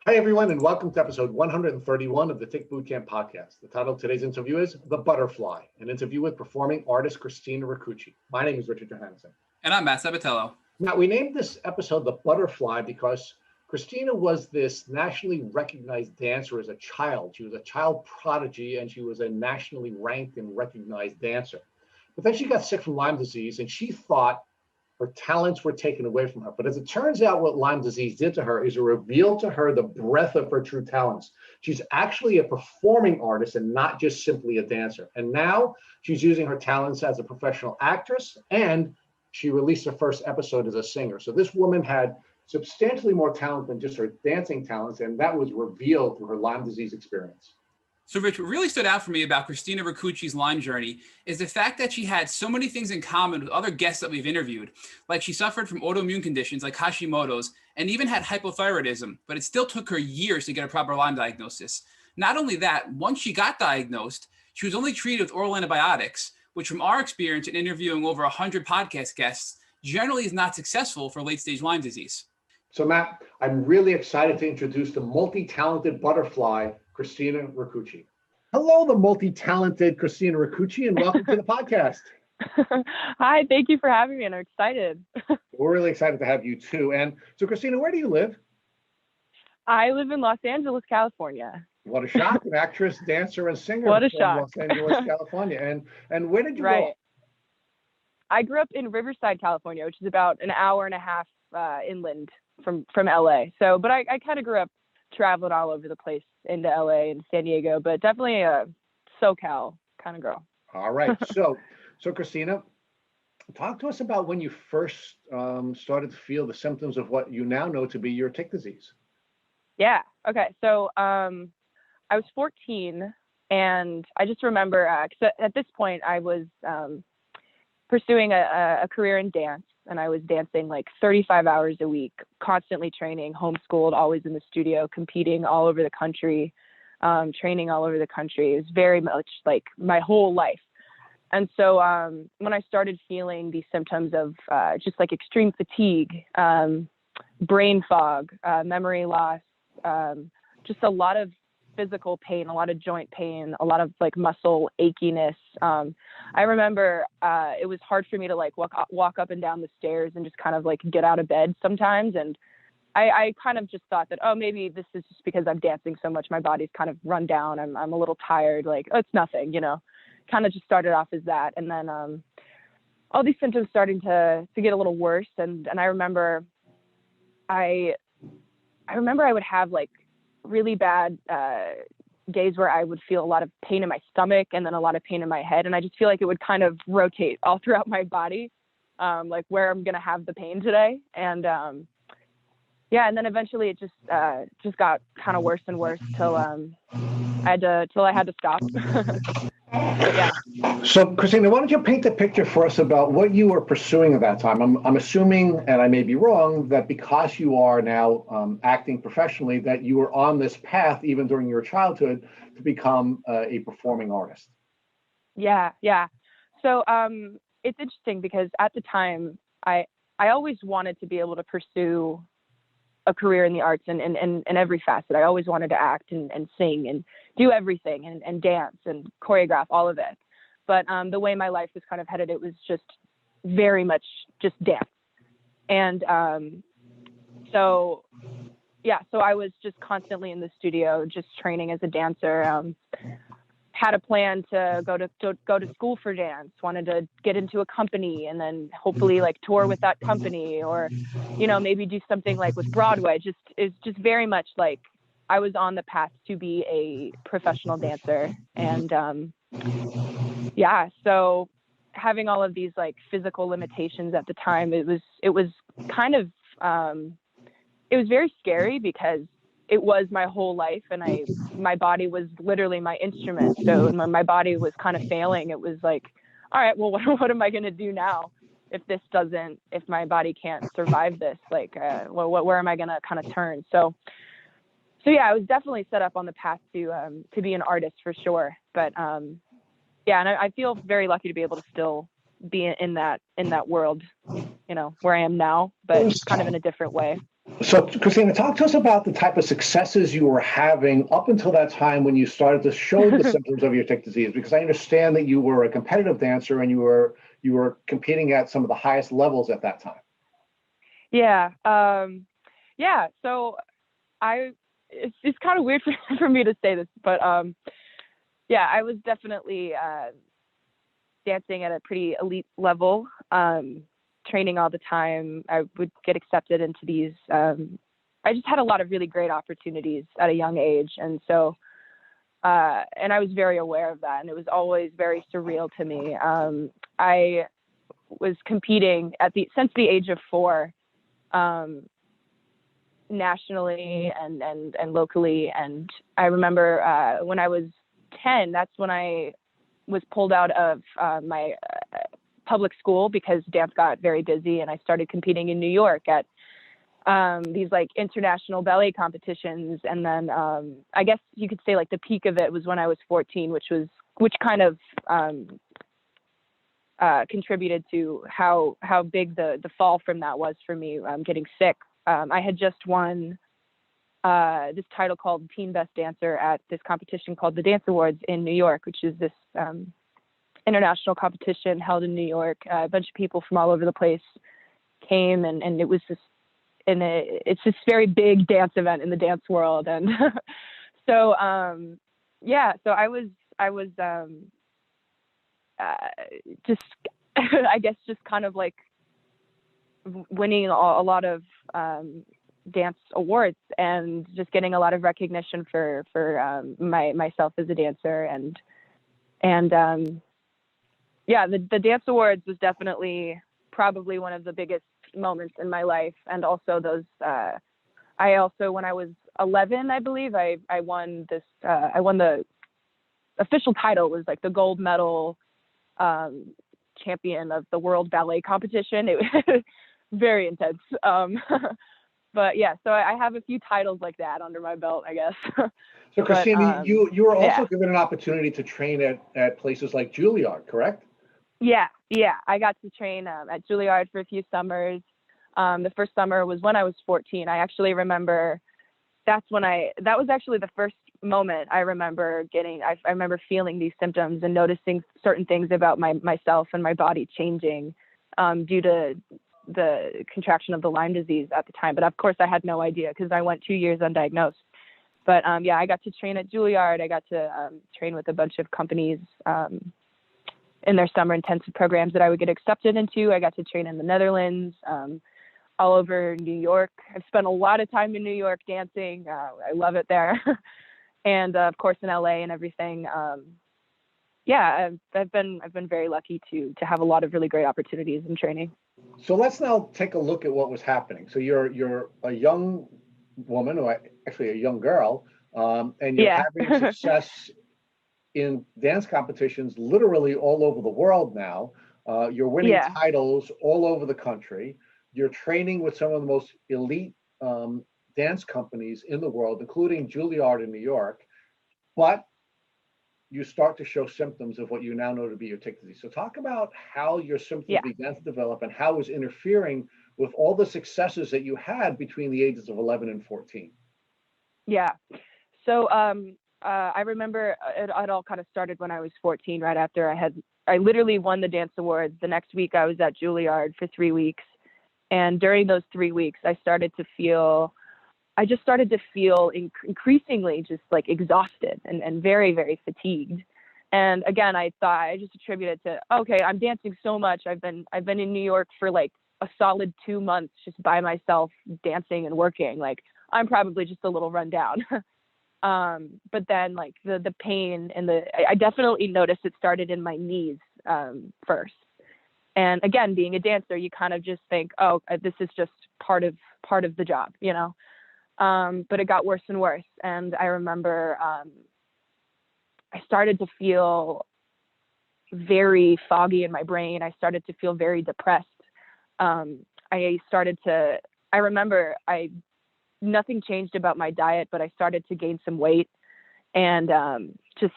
Hi, everyone, and welcome to episode 131 of the Tick Bootcamp podcast. The title of today's interview is The Butterfly, an interview with performing artist Christina Ricucci. My name is Richard Johannesson. And I'm Matt Sabatello. Now, we named this episode The Butterfly because Christina was this nationally recognized dancer as a child. She was a child prodigy, and she was a nationally ranked and recognized dancer. But then she got sick from Lyme disease, and she thought her talents were taken away from her. But as it turns out, what Lyme disease did to her is it revealed to her the breadth of her true talents. She's actually a performing artist and not just simply a dancer. And now she's using her talents as a professional actress, and she released her first episode as a singer. So this woman had substantially more talent than just her dancing talents, and that was revealed through her Lyme disease experience. So Rich, what really stood out for me about Christina Ricucci's Lyme journey is the fact that she had so many things in common with other guests that we've interviewed. Like she suffered from autoimmune conditions like Hashimoto's and even had hypothyroidism, but it still took her years to get a proper Lyme diagnosis. Not only that, once she got diagnosed, she was only treated with oral antibiotics, which from our experience in interviewing over 100 podcast guests, generally is not successful for late-stage Lyme disease. So Matt, I'm really excited to introduce the multi-talented butterfly, Christina Ricucci. Hello, the multi-talented Christina Ricucci, and welcome to the podcast. Hi, thank you for having me, and I'm excited. We're really excited to have you too. And so, Christina, where do you live? I live in Los Angeles, California. What a shock! An actress, dancer, and singer What a from shock. Los Angeles, California. And where did you Right. go? I grew up in Riverside, California, which is about an hour and a half inland from LA. So, but I kind of grew up traveling all over the place into LA and San Diego, but definitely a SoCal kind of girl. All right. So Christina, talk to us about when you first started to feel the symptoms of what you now know to be your tick disease. Yeah. Okay. So I was 14, and I just remember, 'cause at this point I was pursuing a career in dance, and I was dancing like 35 hours a week, constantly training, homeschooled, always in the studio, competing all over the country, training all over the country. It was very much like my whole life. And so when I started feeling these symptoms of just like extreme fatigue, brain fog, memory loss, just a lot of physical pain, a lot of joint pain, a lot of like muscle achiness. I remember it was hard for me to like walk up and down the stairs and just kind of like get out of bed sometimes. And I kind of just thought that, oh, maybe this is just because I'm dancing so much. My body's kind of run down. I'm a little tired. Like, oh, it's nothing, kind of just started off as that. And then all these symptoms starting to get a little worse. And I remember I would have like really bad days where I would feel a lot of pain in my stomach and then a lot of pain in my head. And I just feel like it would kind of rotate all throughout my body, like where I'm going to have the pain today. And and then eventually it just got kind of worse and worse till I had to stop. But yeah. So, Christina, why don't you paint the picture for us about what you were pursuing at that time? I'm assuming, and I may be wrong, that because you are now acting professionally, that you were on this path even during your childhood to become a performing artist. Yeah. So it's interesting because at the time, I always wanted to be able to pursue a career in the arts and every facet. I always wanted to act and sing and do everything and dance and choreograph, all of it. But the way my life was kind of headed, it was just very much just dance. And so I was just constantly in the studio, just training as a dancer. Had a plan to go to school for dance, wanted to get into a company and then hopefully like tour with that company, or maybe do something like with Broadway. It's just very much like I was on the path to be a professional dancer. And so having all of these like physical limitations at the time, it was kind of it was very scary because it was my whole life, and my body was literally my instrument. So when my body was kind of failing, it was like, all right, well, what am I going to do now if my body can't survive this? Like, where am I going to kind of turn? So yeah, I was definitely set up on the path to be an artist for sure. But and I feel very lucky to be able to still be in that world, where I am now, but kind of in a different way. So, Christina, talk to us about the type of successes you were having up until that time when you started to show the symptoms of your tick disease, because I understand that you were a competitive dancer and you were competing at some of the highest levels at that time. Yeah. Yeah. So it's kind of weird for me to say this, but yeah, I was definitely dancing at a pretty elite level, training all the time. I would get accepted into these. I just had a lot of really great opportunities at a young age, and so and I was very aware of that, and it was always very surreal to me. I was competing since the age of 4, nationally and locally, and I remember when I was 10, that's when I was pulled out of my public school because dance got very busy, and I started competing in New York at these like international ballet competitions. And then I guess you could say like the peak of it was when I was 14, which kind of contributed to how big the fall from that was for me, getting sick. I had just won this title called Teen Best Dancer at this competition called the Dance Awards in New York, which is this international competition held in New York. A bunch of people from all over the place came, and it was just it's this very big dance event in the dance world. And so yeah, so I was just I guess just kind of like winning a lot of dance awards and just getting a lot of recognition for myself as a dancer. And yeah, the dance awards was definitely probably one of the biggest moments in my life. And also those I also, when I was 11, I believe, I won this I won the official title, was like the gold medal champion of the world ballet competition. It was very intense. But yeah, so I have a few titles like that under my belt, I guess. So, Christina, you were also yeah. given an opportunity to train at places like Juilliard, correct? Yeah, I got to train at Juilliard for a few summers. The first summer was when I was 14. I actually remember that was actually the first moment I remember I remember feeling these symptoms and noticing certain things about myself and my body changing due to the contraction of the Lyme disease at the time. But of course I had no idea because I went 2 years undiagnosed. But yeah, I got to train at Juilliard. I got to train with a bunch of companies in their summer intensive programs that I would get accepted into. I got to train in the Netherlands, all over New York. I've spent a lot of time in New York dancing. I love it there. And of course in LA and everything. Yeah, I've been very lucky to have a lot of really great opportunities in training. So let's now take a look at what was happening. So you're a young woman, or actually a young girl, and you're having success in dance competitions literally all over the world now. You're winning titles all over the country. You're training with some of the most elite dance companies in the world, including Juilliard in New York. But you start to show symptoms of what you now know to be your tick disease. So talk about how your symptoms began to develop and how it was interfering with all the successes that you had between the ages of 11 and 14. Yeah. So I remember it all kind of started when I was 14, right after I literally won the dance awards. The next week I was at Juilliard for 3 weeks. And during those 3 weeks, I just started to feel increasingly just like exhausted and very, very fatigued. And again, I just attributed to, okay, I'm dancing so much. I've been in New York for like a solid 2 months just by myself dancing and working. Like I'm probably just a little run down. But then like the pain and I definitely noticed it started in my knees first. And again, being a dancer, you kind of just think, oh, this is just part of the job, you know? But it got worse and worse. And I remember I started to feel very foggy in my brain. I started to feel very depressed. I remember nothing changed about my diet, but I started to gain some weight and just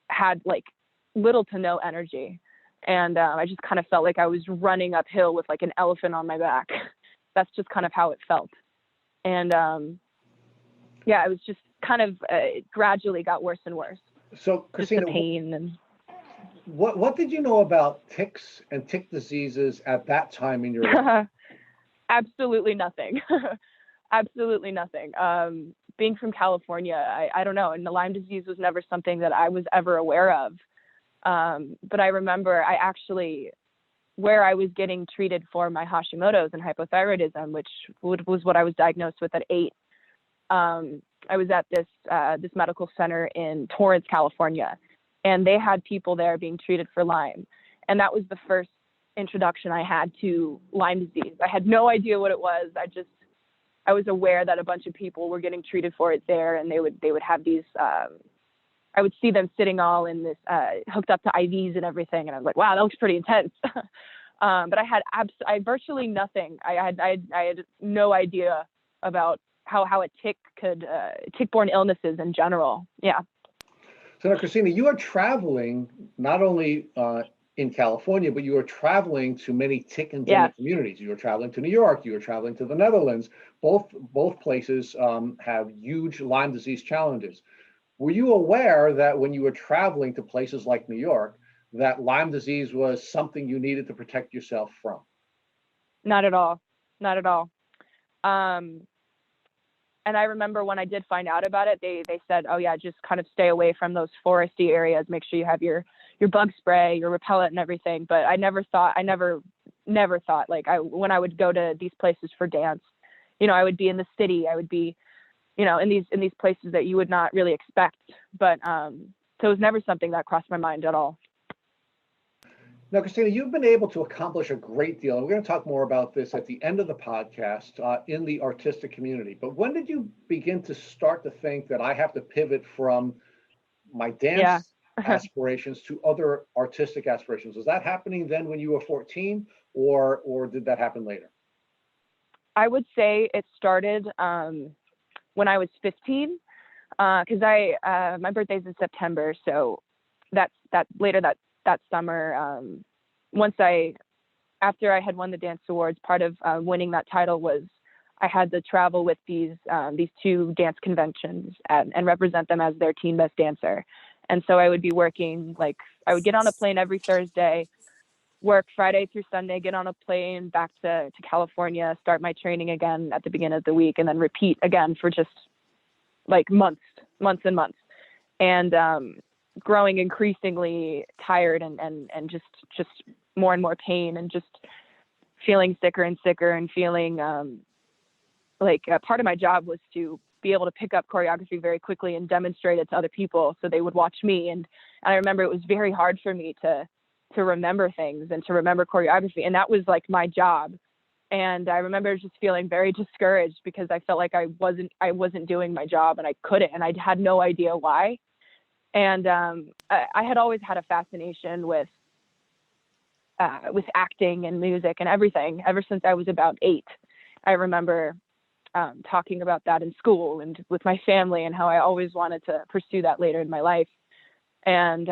had like little to no energy. And I just kind of felt like I was running uphill with like an elephant on my back. That's just kind of how it felt. And yeah, it was just kind of gradually got worse and worse. So, Just Christina, the pain and what did you know about ticks and tick diseases at that time in your life? absolutely nothing. Absolutely nothing. Being from California, I don't know, and the Lyme disease was never something that I was ever aware of. But I remember where I was getting treated for my Hashimoto's and hypothyroidism, which was what I was diagnosed with at 8. I was at this medical center in Torrance, California, and they had people there being treated for Lyme. And that was the first introduction I had to Lyme disease. I had no idea what it was. I was aware that a bunch of people were getting treated for it there, and they would have these, I would see them sitting all in this, hooked up to IVs and everything. And I was like, wow, that looks pretty intense. But I had virtually nothing. I had no idea about how a tick could, tick-borne illnesses in general. Yeah. So now, Christina, you are traveling not only in California, but you are traveling to many tick endemic communities. You are traveling to New York. You are traveling to the Netherlands. Both places have huge Lyme disease challenges. Were you aware that when you were traveling to places like New York, that Lyme disease was something you needed to protect yourself from? Not at all. Not at all. And I remember when I did find out about it, they said, oh yeah, just kind of stay away from those foresty areas. Make sure you have your bug spray, your repellent and everything. But I never thought, like when I would go to these places for dance, I would be in the city, I would be, in these places that you would not really expect. But so it was never something that crossed my mind at all. Now, Christina, you've been able to accomplish a great deal, and we're going to talk more about this at the end of the podcast in the artistic community. But when did you begin to start to think that I have to pivot from my dance aspirations to other artistic aspirations? Was that happening then when you were 14, or did that happen later? I would say it started when I was 15, because my birthday's in September, so that summer, after I had won the dance awards, part of winning that title was I had to travel with these 2 dance conventions and represent them as their teen best dancer. And so I would be working, like I would get on a plane every Thursday, work Friday through Sunday, get on a plane back to California, start my training again at the beginning of the week, and then repeat again for just like months and months. And growing increasingly tired and just more and more pain, and just feeling sicker and sicker, and feeling like part of my job was to be able to pick up choreography very quickly and demonstrate it to other people so they would watch me. And I remember it was very hard for me to remember things and to remember choreography, and that was like my job. And I remember just feeling very discouraged because I felt like I wasn't doing my job, and I couldn't, and I had no idea why. And I had always had a fascination with acting and music and everything ever since I was about 8. I remember talking about that in school and with my family, and how I always wanted to pursue that later in my life. And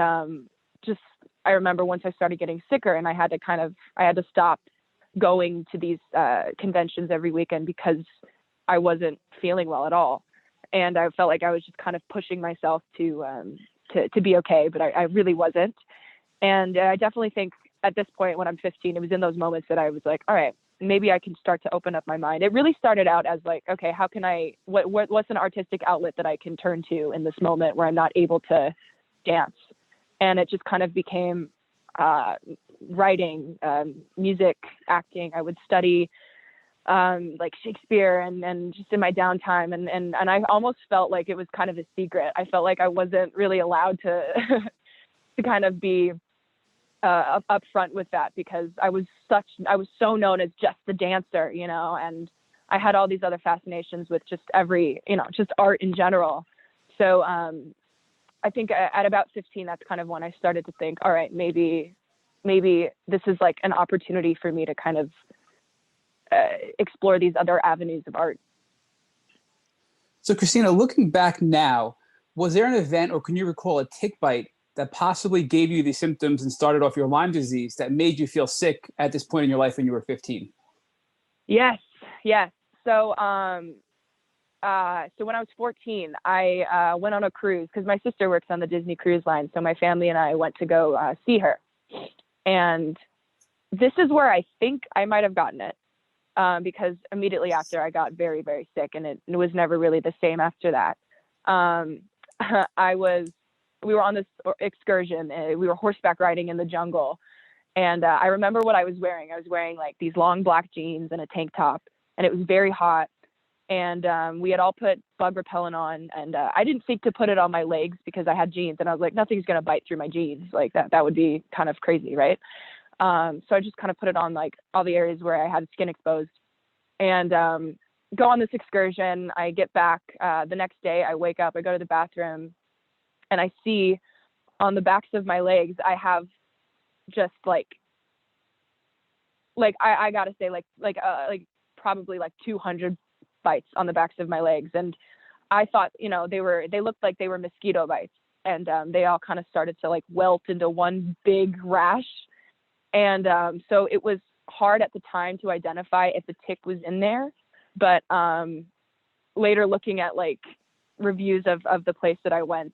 I remember once I started getting sicker, and I had to stop going to these conventions every weekend because I wasn't feeling well at all. And I felt like I was just kind of pushing myself to be okay, but I really wasn't. And I definitely think at this point when I'm 15, it was in those moments that I was like, all right, maybe I can start to open up my mind. It really started out as like, okay, how can what's an artistic outlet that I can turn to in this moment where I'm not able to dance? And it just kind of became writing, music, acting. I would study like Shakespeare and just in my downtime, and I almost felt like it was kind of a secret. I felt like I wasn't really allowed to to kind of be upfront with that, because I was so known as just the dancer, and I had all these other fascinations with just just art in general. So I think at about 15, that's kind of when I started to think, all right, maybe this is like an opportunity for me to kind of explore these other avenues of art. So Christina, looking back now, was there an event, or can you recall a tick bite that possibly gave you the symptoms and started off your Lyme disease that made you feel sick at this point in your life when you were 15? Yes. So So when I was 14, I went on a cruise because my sister works on the Disney Cruise Line. So my family and I went to go see her. And this is where I think I might have gotten it, because immediately after I got very, very sick, and it was never really the same after that. We were on this excursion. We were horseback riding in the jungle. And I remember what I was wearing. I was wearing like these long black jeans and a tank top, and it was very hot. And we had all put bug repellent on, and I didn't think to put it on my legs because I had jeans, and I was like, nothing's going to bite through my jeans. Like that would be kind of crazy, right? So I just kind of put it on like all the areas where I had skin exposed, and go on this excursion. I get back the next day. I wake up, I go to the bathroom, and I see on the backs of my legs, I have just like I gotta say like probably like 200 bites on the backs of my legs. And I thought, they looked like they were mosquito bites, and they all kind of started to like welt into one big rash. And so it was hard at the time to identify if the tick was in there. But later, looking at like reviews of the place that I went,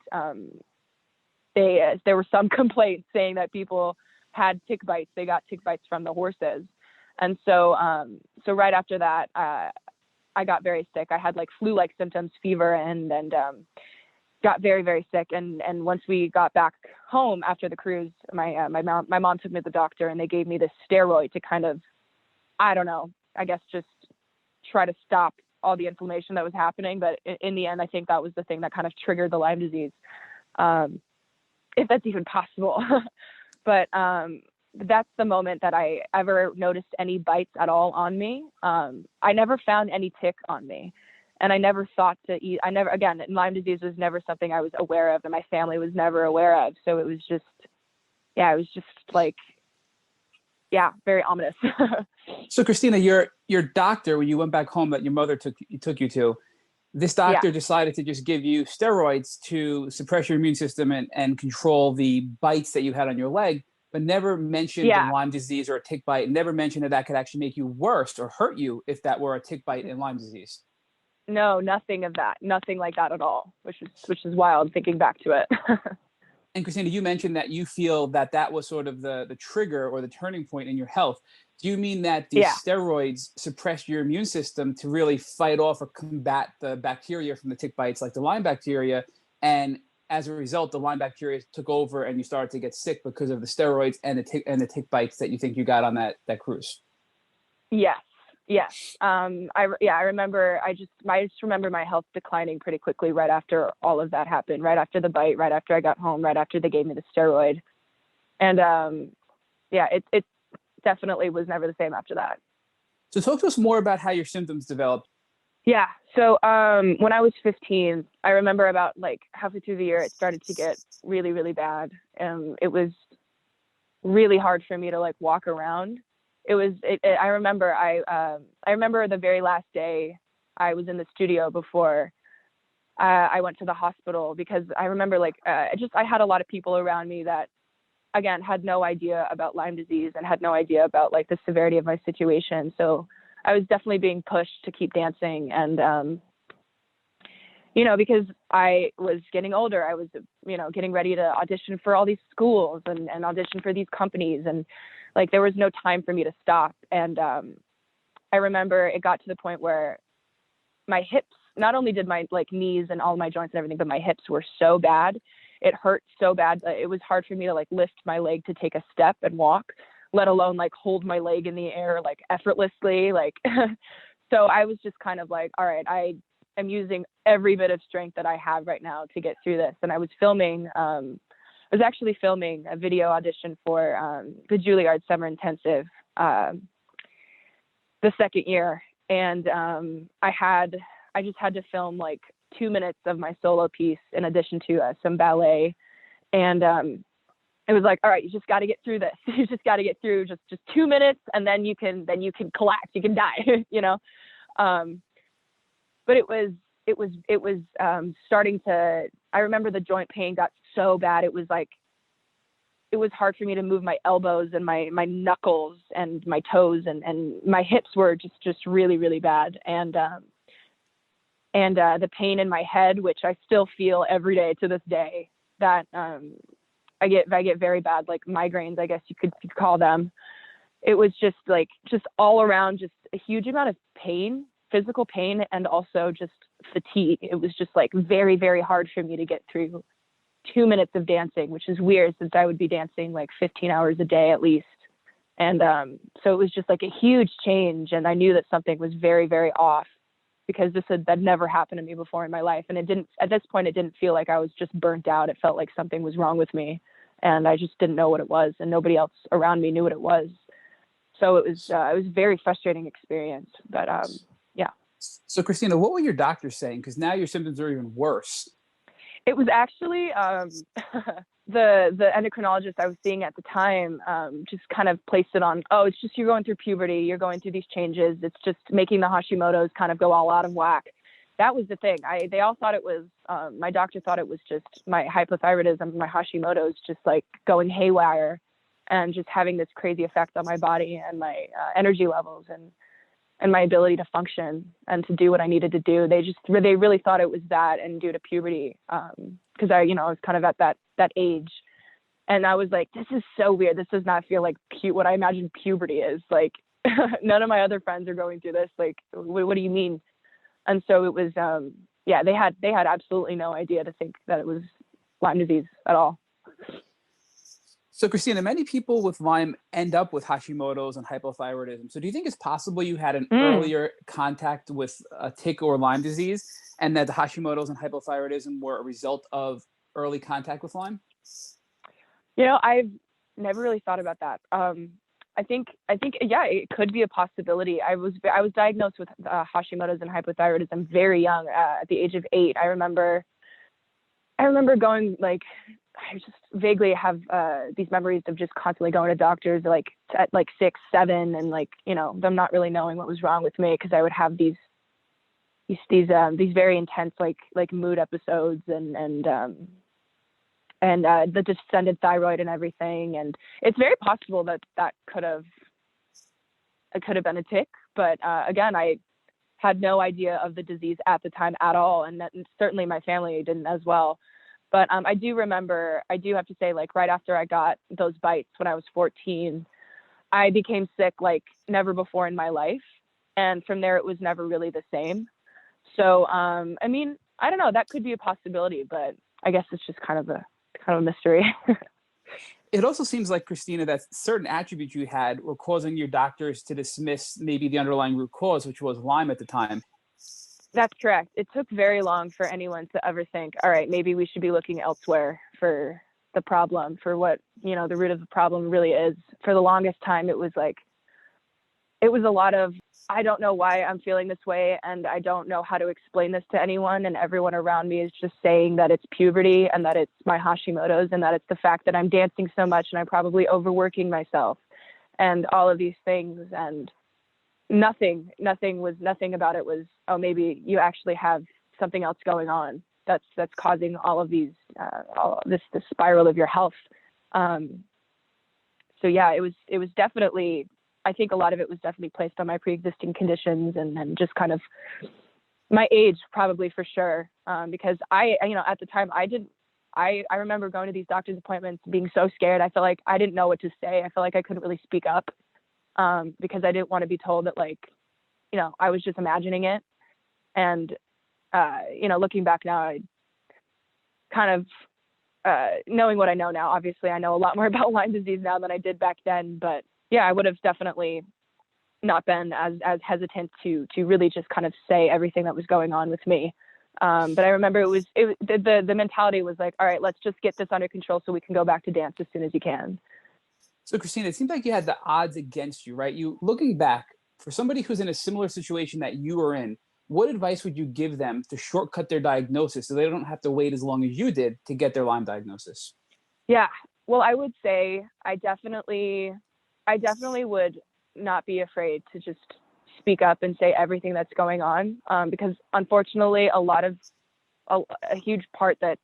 there were some complaints saying that people had tick bites. They got tick bites from the horses. And so right after that, I got very sick. I had like flu-like symptoms, fever, and got very, very sick. And once we got back home after the cruise, my mom took me to the doctor, and they gave me this steroid to kind of, I don't know, I guess just try to stop all the inflammation that was happening. But in the end, I think that was the thing that kind of triggered the Lyme disease, if that's even possible. But that's the moment that I ever noticed any bites at all on me. I never found any tick on me, and I never thought to eat. Again, Lyme disease was never something I was aware of, and my family was never aware of. So it was just like, very ominous. So Christina, your doctor, when you went back home that your mother took you to, this doctor decided to just give you steroids to suppress your immune system and control the bites that you had on your leg, but never mentioned the Lyme disease or a tick bite, never mentioned that could actually make you worse or hurt you if that were a tick bite in Lyme disease. No, nothing of that. Nothing like that at all, which is wild thinking back to it. And Christina, you mentioned that you feel that was sort of the trigger or the turning point in your health. Do you mean that the steroids suppressed your immune system to really fight off or combat the bacteria from the tick bites, like the Lyme bacteria? And as a result, the Lyme bacteria took over, and you started to get sick because of the steroids and the tick bites that you think you got on that cruise? Yes. I remember. I just remember my health declining pretty quickly right after all of that happened. Right after the bite. Right after I got home. Right after they gave me the steroid. And it definitely was never the same after that. So talk to us more about how your symptoms developed. Yeah. So when I was 15, I remember about like halfway through the year, it started to get really, really bad. It was really hard for me to like walk around. I remember the very last day I was in the studio before I went to the hospital, because I remember like I had a lot of people around me that, again, had no idea about Lyme disease and had no idea about like the severity of my situation. So I was definitely being pushed to keep dancing. And, because I was getting older, I was, getting ready to audition for all these schools and audition for these companies. And like, there was no time for me to stop. And I remember it got to the point where my hips, not only did my like knees and all my joints and everything, but my hips were so bad. It hurt so bad. It was hard for me to like lift my leg to take a step and walk, let alone like hold my leg in the air, like effortlessly. Like, so I was just kind of like, all right, I am using every bit of strength that I have right now to get through this. And I was actually filming a video audition for the Juilliard Summer Intensive the second year. And I just had to film like 2 minutes of my solo piece in addition to some ballet. And it was like, all right, you just got to get through this. You just got to get through just 2 minutes, and then you can collapse, you can die, But it was starting to, I remember the joint pain got so bad. It was hard for me to move my elbows and my knuckles and my toes, and my hips were just really, really bad. And and the pain in my head, which I still feel every day to this day, that I get very bad, like migraines, I guess you could call them. It was just all around, just a huge amount of pain, physical pain, and also just fatigue. It was just like very, very hard for me to get through 2 minutes of dancing, which is weird since I would be dancing like 15 hours a day at least. And so it was just like a huge change. And I knew that something was very, very off, because that never happened to me before in my life. And at this point, it didn't feel like I was just burnt out. It felt like something was wrong with me, and I just didn't know what it was, and nobody else around me knew what it was. So it was a very frustrating experience, but yeah. So Christina, what were your doctors saying? Because now your symptoms are even worse. It was actually the endocrinologist I was seeing at the time just kind of placed it on, oh, it's just you're going through puberty, you're going through these changes, it's just making the Hashimoto's kind of go all out of whack. That was the thing. They all thought it was, my doctor thought it was just my hypothyroidism, my Hashimoto's just like going haywire and just having this crazy effect on my body and my energy levels and my ability to function and to do what I needed to do. They really thought it was that, and due to puberty, because I was kind of at that age, and I was like, this is so weird. This does not feel like what I imagine puberty is. Like, none of my other friends are going through this. Like, what do you mean? And so it was, they had absolutely no idea to think that it was Lyme disease at all. So Christina, many people with Lyme end up with Hashimoto's and hypothyroidism. So do you think it's possible you had an earlier contact with a tick or Lyme disease, and that the Hashimoto's and hypothyroidism were a result of early contact with Lyme? I've never really thought about that. I think, yeah, it could be a possibility. I was diagnosed with Hashimoto's and hypothyroidism very young, at the age of 8. I remember going, like, I just vaguely have these memories of just constantly going to doctors at 6, 7, and them not really knowing what was wrong with me, because I would have these very intense like mood episodes and the descended thyroid and everything. And it's very possible that could have been a tick, but again, I had no idea of the disease at the time at all, and certainly my family didn't as well. But I do have to say, like, right after I got those bites when I was 14, I became sick like never before in my life. And from there, it was never really the same. So, I don't know, that could be a possibility, but I guess it's just kind of a mystery. It also seems like, Christina, that certain attributes you had were causing your doctors to dismiss maybe the underlying root cause, which was Lyme at the time. That's correct. It took very long for anyone to ever think, all right, maybe we should be looking elsewhere for the problem, for what, the root of the problem really is. For the longest time, it was a lot of, I don't know why I'm feeling this way, and I don't know how to explain this to anyone. And everyone around me is just saying that it's puberty, and that it's my Hashimoto's, and that it's the fact that I'm dancing so much and I'm probably overworking myself, and all of these things. And nothing about it was, oh, maybe you actually have something else going on that's causing all of these, this spiral of your health. So yeah, it was definitely, I think a lot of it was definitely placed on my pre-existing conditions, and just kind of my age, probably, for sure. Because at the time I remember going to these doctor's appointments being so scared. I felt like I didn't know what to say. I felt like I couldn't really speak up, because I didn't want to be told that, I was just imagining it. And, looking back now, I kind of, knowing what I know now, obviously I know a lot more about Lyme disease now than I did back then, but yeah, I would have definitely not been as hesitant to really just kind of say everything that was going on with me. But I remember the mentality was like, all right, let's just get this under control so we can go back to dance as soon as you can. So Christina, it seems like you had the odds against you, right? Looking back, for somebody who's in a similar situation that you were in, what advice would you give them to shortcut their diagnosis so they don't have to wait as long as you did to get their Lyme diagnosis? Yeah, well, I would say I definitely would not be afraid to just speak up and say everything that's going on, because unfortunately a huge part that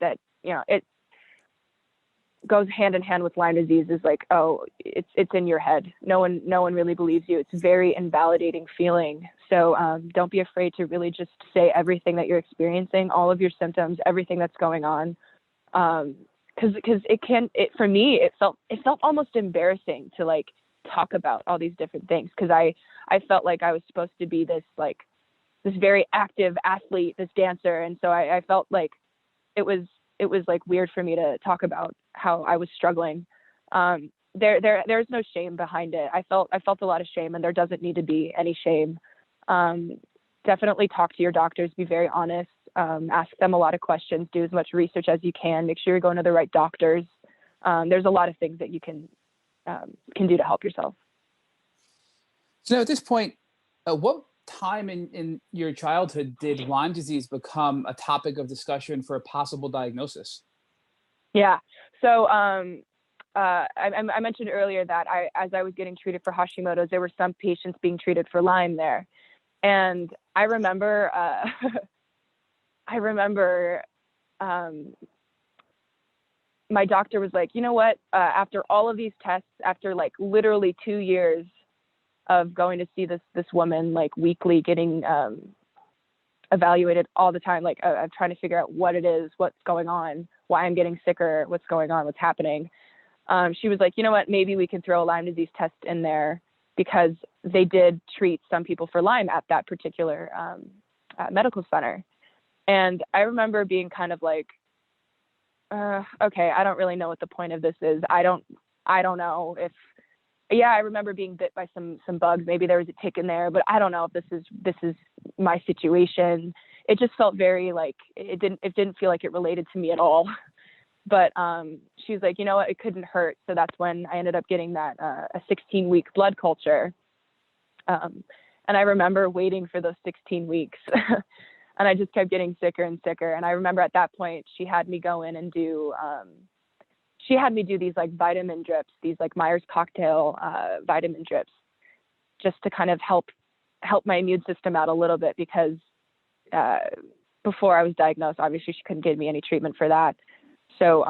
goes hand in hand with Lyme disease is like, oh, it's in your head. No one really believes you. It's a very invalidating feeling. So don't be afraid to really just say everything that you're experiencing, all of your symptoms, everything that's going on. Because for me, it felt almost embarrassing to like talk about all these different things, because I felt like I was supposed to be this very active athlete, this dancer, and so I felt like it was like weird for me to talk about how I was struggling. There's no shame behind it. I felt a lot of shame, and there doesn't need to be any shame. Definitely talk to your doctors, be very honest, ask them a lot of questions, do as much research as you can, make sure you're going to the right doctors. There's a lot of things that you can do to help yourself. So at this point, what time in your childhood did Lyme disease become a topic of discussion for a possible diagnosis? Yeah. So I mentioned earlier that as I was getting treated for Hashimoto's, there were some patients being treated for Lyme there. And I remember, my doctor was like, you know what, after all of these tests, after like literally 2 years of going to see this woman like weekly, getting evaluated all the time, like I'm trying to figure out what it is, what's going on, why I'm getting sicker, what's going on, what's happening. She was like, you know what, maybe we can throw a Lyme disease test in there, because they did treat some people for Lyme at that particular medical center. And I remember being kind of like, okay, I don't really know what the point of this is. I don't know if, yeah, I remember being bit by some bugs. Maybe there was a tick in there, but I don't know if this is my situation. It just felt very like, it didn't feel like it related to me at all. But she was like, you know what, it couldn't hurt. So that's when I ended up getting that a 16-week blood culture. And I remember waiting for those 16 weeks. And I just kept getting sicker and sicker. And I remember at that point, she had me go in and do these like vitamin drips, these like Myers cocktail vitamin drips, just to kind of help my immune system out a little bit, because before I was diagnosed, obviously she couldn't give me any treatment for that. So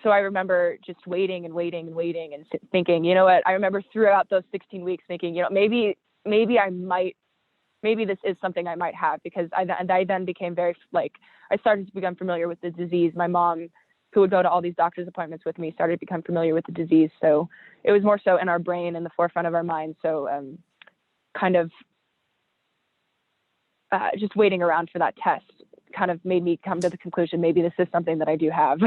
I remember just waiting and thinking, you know what, I remember throughout those 16 weeks thinking, you know, maybe this is something I might have, because I then became very, like, I started to become familiar with the disease. My mom, who would go to all these doctor's appointments with me, started to become familiar with the disease. So it was more so in our brain, in the forefront of our mind. So kind of just waiting around for that test kind of made me come to the conclusion, maybe this is something that I do have.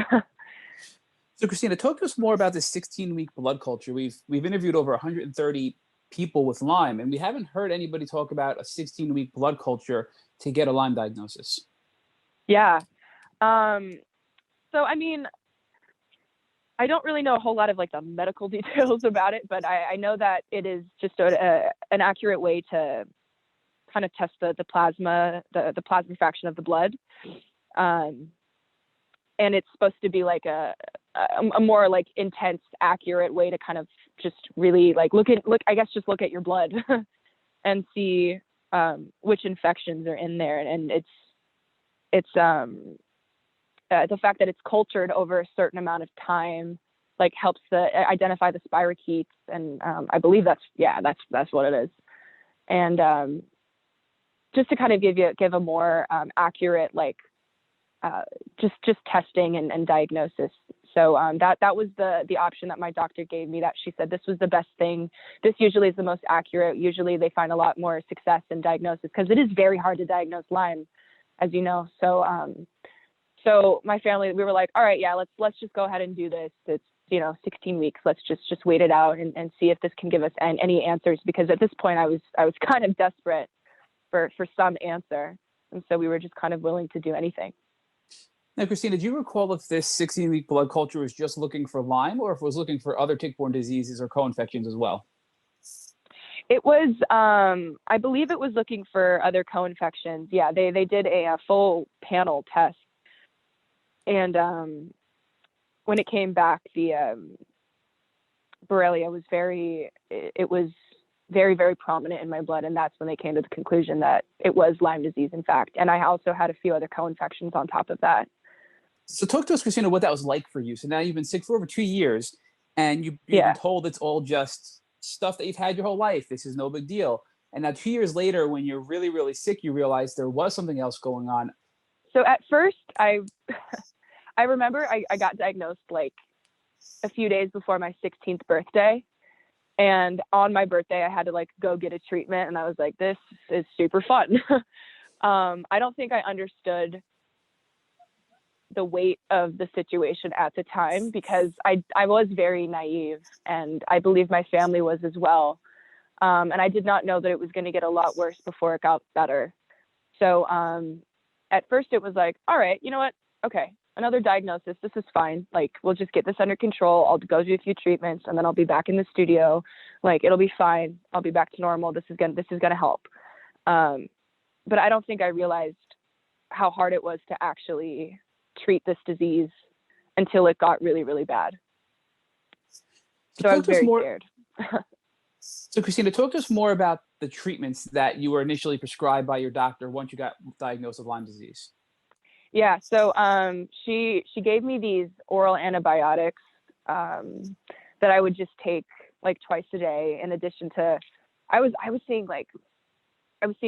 So Christina, talk to us more about this 16-week blood culture. We've interviewed over 130 people with Lyme, and we haven't heard anybody talk about a 16-week blood culture to get a Lyme diagnosis. Yeah. So, I mean, I don't really know a whole lot of like the medical details about it, but I know that it is just an accurate way to kind of test the plasma fraction of the blood. And it's supposed to be like a more like intense, accurate way to kind of just really like look at your blood and see which infections are in there. And it's the fact that it's cultured over a certain amount of time, like helps identify the spirochetes. And I believe that's what it is. And just to kind of give a more accurate, like just testing and diagnosis. So that was the option that my doctor gave me, that she said this was the best thing. This usually is the most accurate. Usually they find a lot more success in diagnosis, because it is very hard to diagnose Lyme, as you know. So my family, we were like, all right, yeah, let's just go ahead and do this. It's 16 weeks. Let's just wait it out and see if this can give us any answers, because at this point I was kind of desperate for some answer. And so we were just kind of willing to do anything. Now, Christina, do you recall if this 16-week blood culture was just looking for Lyme, or if it was looking for other tick-borne diseases or co-infections as well? It was, I believe it was looking for other co-infections. Yeah, they did a full panel test. And when it came back, the Borrelia was very, very prominent in my blood. And that's when they came to the conclusion that it was Lyme disease, in fact. And I also had a few other co-infections on top of that. So talk to us, Christina, what that was like for you. So now you've been sick for over 2 years, and you've been Yeah. told it's all just stuff that you've had your whole life. This is no big deal. And now 2 years later, when you're really, really sick, you realize there was something else going on. So at first, I remember I got diagnosed like a few days before my 16th birthday. And on my birthday, I had to like go get a treatment. And I was like, this is super fun. I don't think I understood the weight of the situation at the time because I was very naive, and I believe my family was as well. And I did not know that it was going to get a lot worse before it got better. So at first it was like, all right, you know what? Okay, another diagnosis. This is fine. Like, we'll just get this under control. I'll go do a few treatments, and then I'll be back in the studio. Like, it'll be fine. I'll be back to normal. This is gonna help. But I don't think I realized how hard it was to actually treat this disease until it got really, really bad. So I was very scared. So Christina, talk to us more about the treatments that you were initially prescribed by your doctor once you got diagnosed with Lyme disease. Yeah. So she gave me these oral antibiotics that I would just take like twice a day. In addition to, I was seeing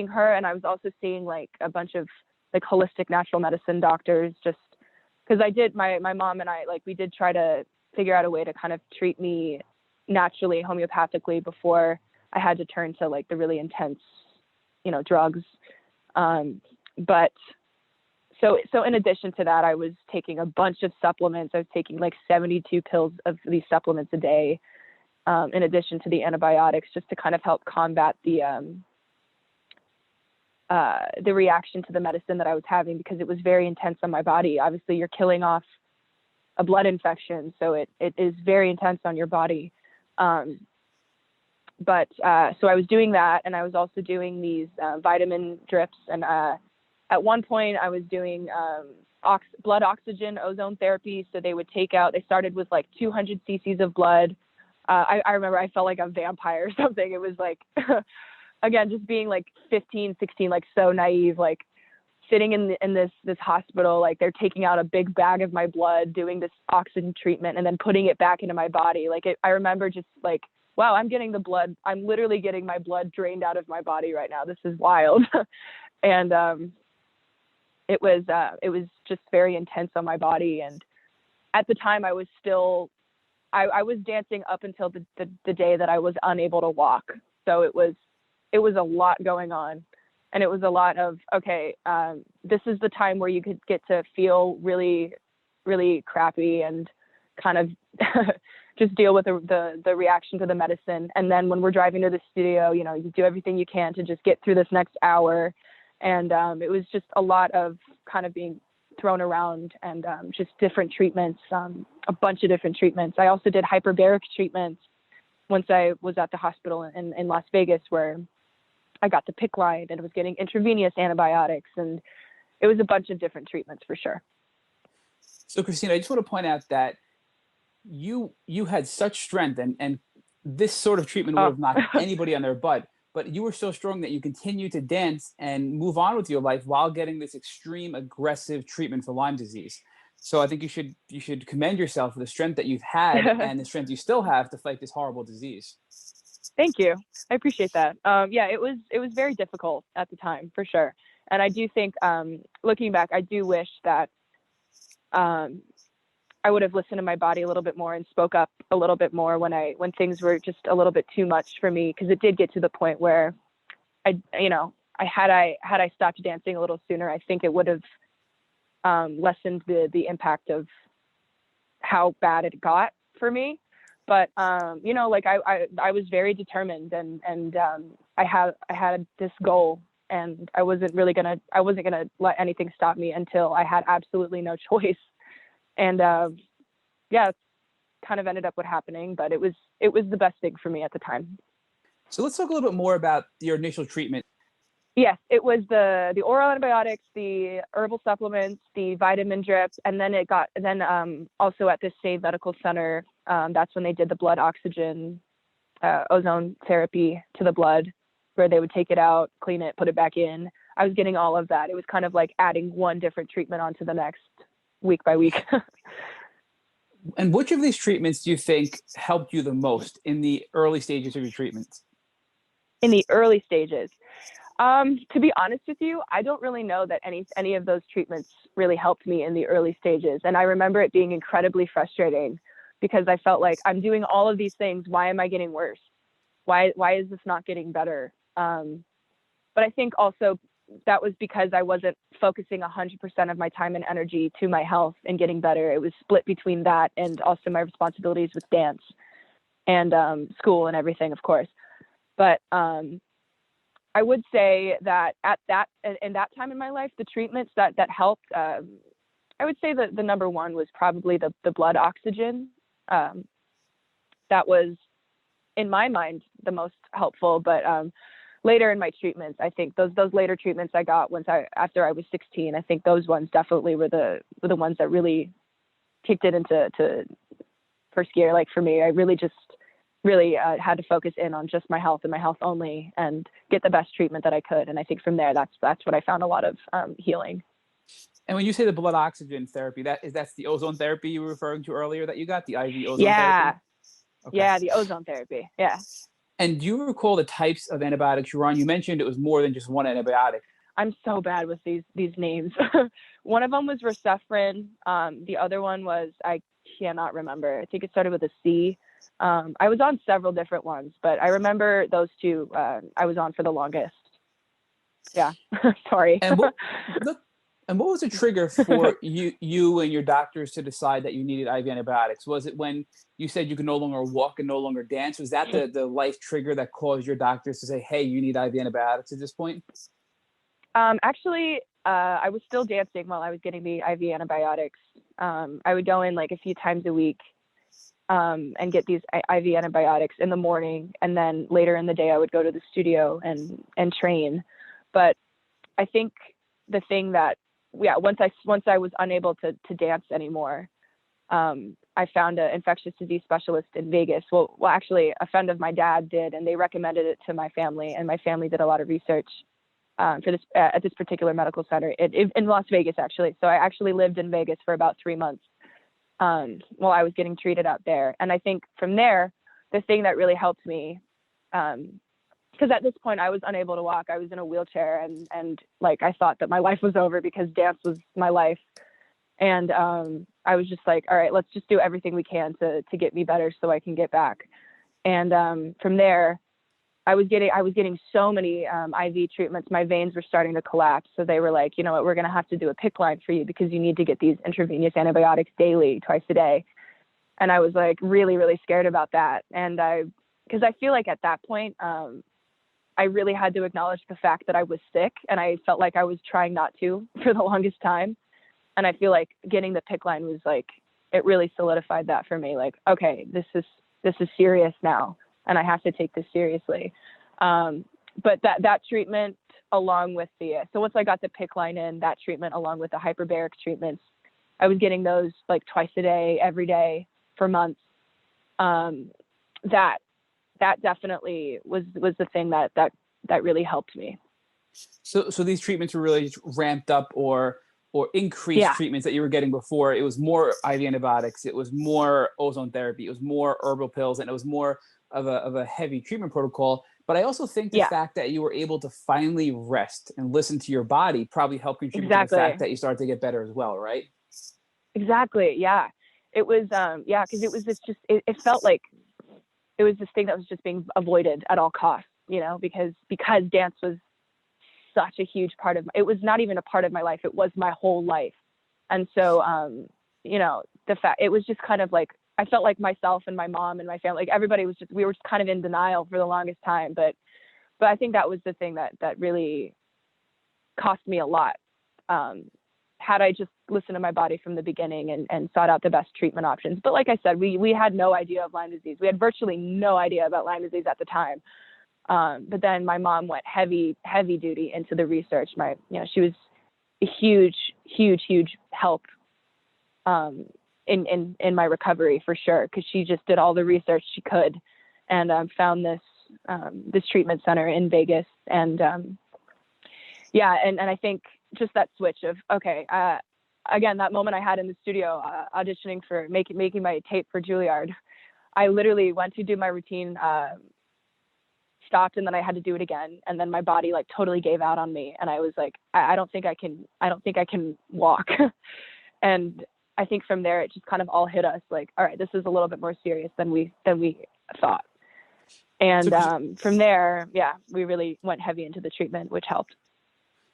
her, and I was also seeing like a bunch of like holistic natural medicine doctors, just because my mom and I, like, we did try to figure out a way to kind of treat me naturally, homeopathically, before I had to turn to like the really intense, drugs. But so in addition to that, I was taking a bunch of supplements. I was taking like 72 pills of these supplements a day, in addition to the antibiotics, just to kind of help combat the reaction to the medicine that I was having, because it was very intense on my body. Obviously, you're killing off a blood infection, so it is very intense on your body. But so I was doing that, and I was also doing these vitamin drips. And at one point, I was doing blood oxygen ozone therapy. So they started with like 200 cc's of blood. I remember I felt like a vampire or something. It was like, again, just being like 15, 16, like so naive, like sitting in this hospital, like they're taking out a big bag of my blood, doing this oxygen treatment, and then putting it back into my body. Like I remember just like, wow, I'm literally getting my blood drained out of my body right now. This is wild. And it was just very intense on my body. And at the time I was dancing up until the day that I was unable to walk. So it was a lot going on. And it was a lot of, okay, this is the time where you could get to feel really, really crappy and kind of just deal with the reaction to the medicine. And then when we're driving to the studio, you do everything you can to just get through this next hour. And it was just a lot of kind of being thrown around, and just different treatments, a bunch of different treatments. I also did hyperbaric treatments once I was at the hospital in Las Vegas, where I got the PICC line and was getting intravenous antibiotics, and it was a bunch of different treatments for sure. So Christina, I just want to point out that you had such strength, and this sort of treatment would have knocked anybody on their butt, but you were so strong that you continued to dance and move on with your life while getting this extreme aggressive treatment for Lyme disease. So I think you should commend yourself for the strength that you've had and the strength you still have to fight this horrible disease. Thank you. I appreciate that. Yeah, it was very difficult at the time, for sure. And I do think, looking back, I do wish that I would have listened to my body a little bit more and spoke up a little bit more when things were just a little bit too much for me, because it did get to the point where had I stopped dancing a little sooner, I think it would have lessened the impact of how bad it got for me. But like I was very determined, and I had this goal, and I wasn't gonna let anything stop me until I had absolutely no choice. And yeah, it's kind of ended up what happening, but it was the best thing for me at the time. So let's talk a little bit more about your initial treatment. Yes, it was the oral antibiotics, the herbal supplements, the vitamin drip, and then also at this same medical center, that's when they did the blood oxygen ozone therapy to the blood, where they would take it out, clean it, put it back in. I was getting all of that. It was kind of like adding one different treatment onto the next. week by week. And which of these treatments do you think helped you the most in the early stages of your treatments? In the early stages, to be honest with you, I don't really know that any of those treatments really helped me in the early stages. And I remember it being incredibly frustrating because I felt like I'm doing all of these things. Why am I getting worse? Why is this not getting better? But I think also that was because I wasn't focusing 100% of my time and energy to my health and getting better. It was split between that and also my responsibilities with dance and school and everything, of course. But I would say that in that time in my life, the treatments that helped, I would say that the number one was probably the blood oxygen. That was, in my mind, the most helpful. But later in my treatments, I think those later treatments I got after I was 16, I think those ones definitely were the ones that really kicked it into first gear. Like for me, I really had to focus in on just my health and my health only and get the best treatment that I could. And I think from there, that's what I found a lot of healing. And when you say the blood oxygen therapy, that's the ozone therapy you were referring to earlier that you got, the IV ozone therapy? Okay. Yeah, the ozone therapy. Yeah. And do you recall the types of antibiotics you were on? You mentioned it was more than just one antibiotic. I'm so bad with these names. One of them was Recefrin. The other one was, I cannot remember. I think it started with a C. I was on several different ones, but I remember those two I was on for the longest. Yeah. Sorry. And what was the trigger for you and your doctors to decide that you needed IV antibiotics? Was it when you said you could no longer walk and no longer dance? Was that the life trigger that caused your doctors to say, hey, you need IV antibiotics at this point? Actually, I was still dancing while I was getting the IV antibiotics. I would go in like a few times a week and get these IV antibiotics in the morning. And then later in the day, I would go to the studio and train. But I think the thing that, once I was unable to dance anymore, I found an infectious disease specialist in Vegas. Well, actually, a friend of my dad did, and they recommended it to my family. And my family did a lot of research for this at this particular medical center in Las Vegas, actually. So I actually lived in Vegas for about 3 months while I was getting treated out there. And I think from there, the thing that really helped me, because at this point I was unable to walk. I was in a wheelchair and like I thought that my life was over because dance was my life. And I was just like, all right, let's just do everything we can to get me better so I can get back. And from there, I was getting so many IV treatments. My veins were starting to collapse. So they were like, you know what, we're going to have to do a PICC line for you because you need to get these intravenous antibiotics daily, twice a day. And I was like really, really scared about that. And because I feel like at that point, I really had to acknowledge the fact that I was sick, and I felt like I was trying not to for the longest time. And I feel like getting the PICC line was like, it really solidified that for me. Like, okay, this is serious now, and I have to take this seriously. But that treatment along with so once I got the PICC line in, that treatment along with the hyperbaric treatments, I was getting those like twice a day, every day for months. That definitely was the thing that really helped me. So these treatments were really ramped up or increased treatments that you were getting before. It was more IV antibiotics, it was more ozone therapy, it was more herbal pills, and it was more of a heavy treatment protocol. But I also think the fact that you were able to finally rest and listen to your body probably helped contribute to the fact that you started to get better as well, right? Exactly. Yeah. It was because it was it felt like it was this thing that was just being avoided at all costs, you know, because dance was such a huge part of it was not even a part of my life. It was my whole life. And so, you know, it was just kind of like, I felt like myself and my mom and my family, like everybody we were just kind of in denial for the longest time. But I think that was the thing that really cost me a lot. Had I just listened to my body from the beginning and sought out the best treatment options. But like I said, we had no idea of Lyme disease. We had virtually no idea about Lyme disease at the time. But then my mom went heavy duty into the research. She was a huge help in my recovery for sure, because she just did all the research she could and found this treatment center in Vegas. And and I think just that switch of, okay, again, that moment I had in the studio auditioning for making my tape for Juilliard, I literally went to do my routine, stopped, and then I had to do it again. And then my body like totally gave out on me. And I was like, I don't think I can walk. And I think from there, it just kind of all hit us like, all right, this is a little bit more serious than we thought. And from there, yeah, we really went heavy into the treatment, which helped.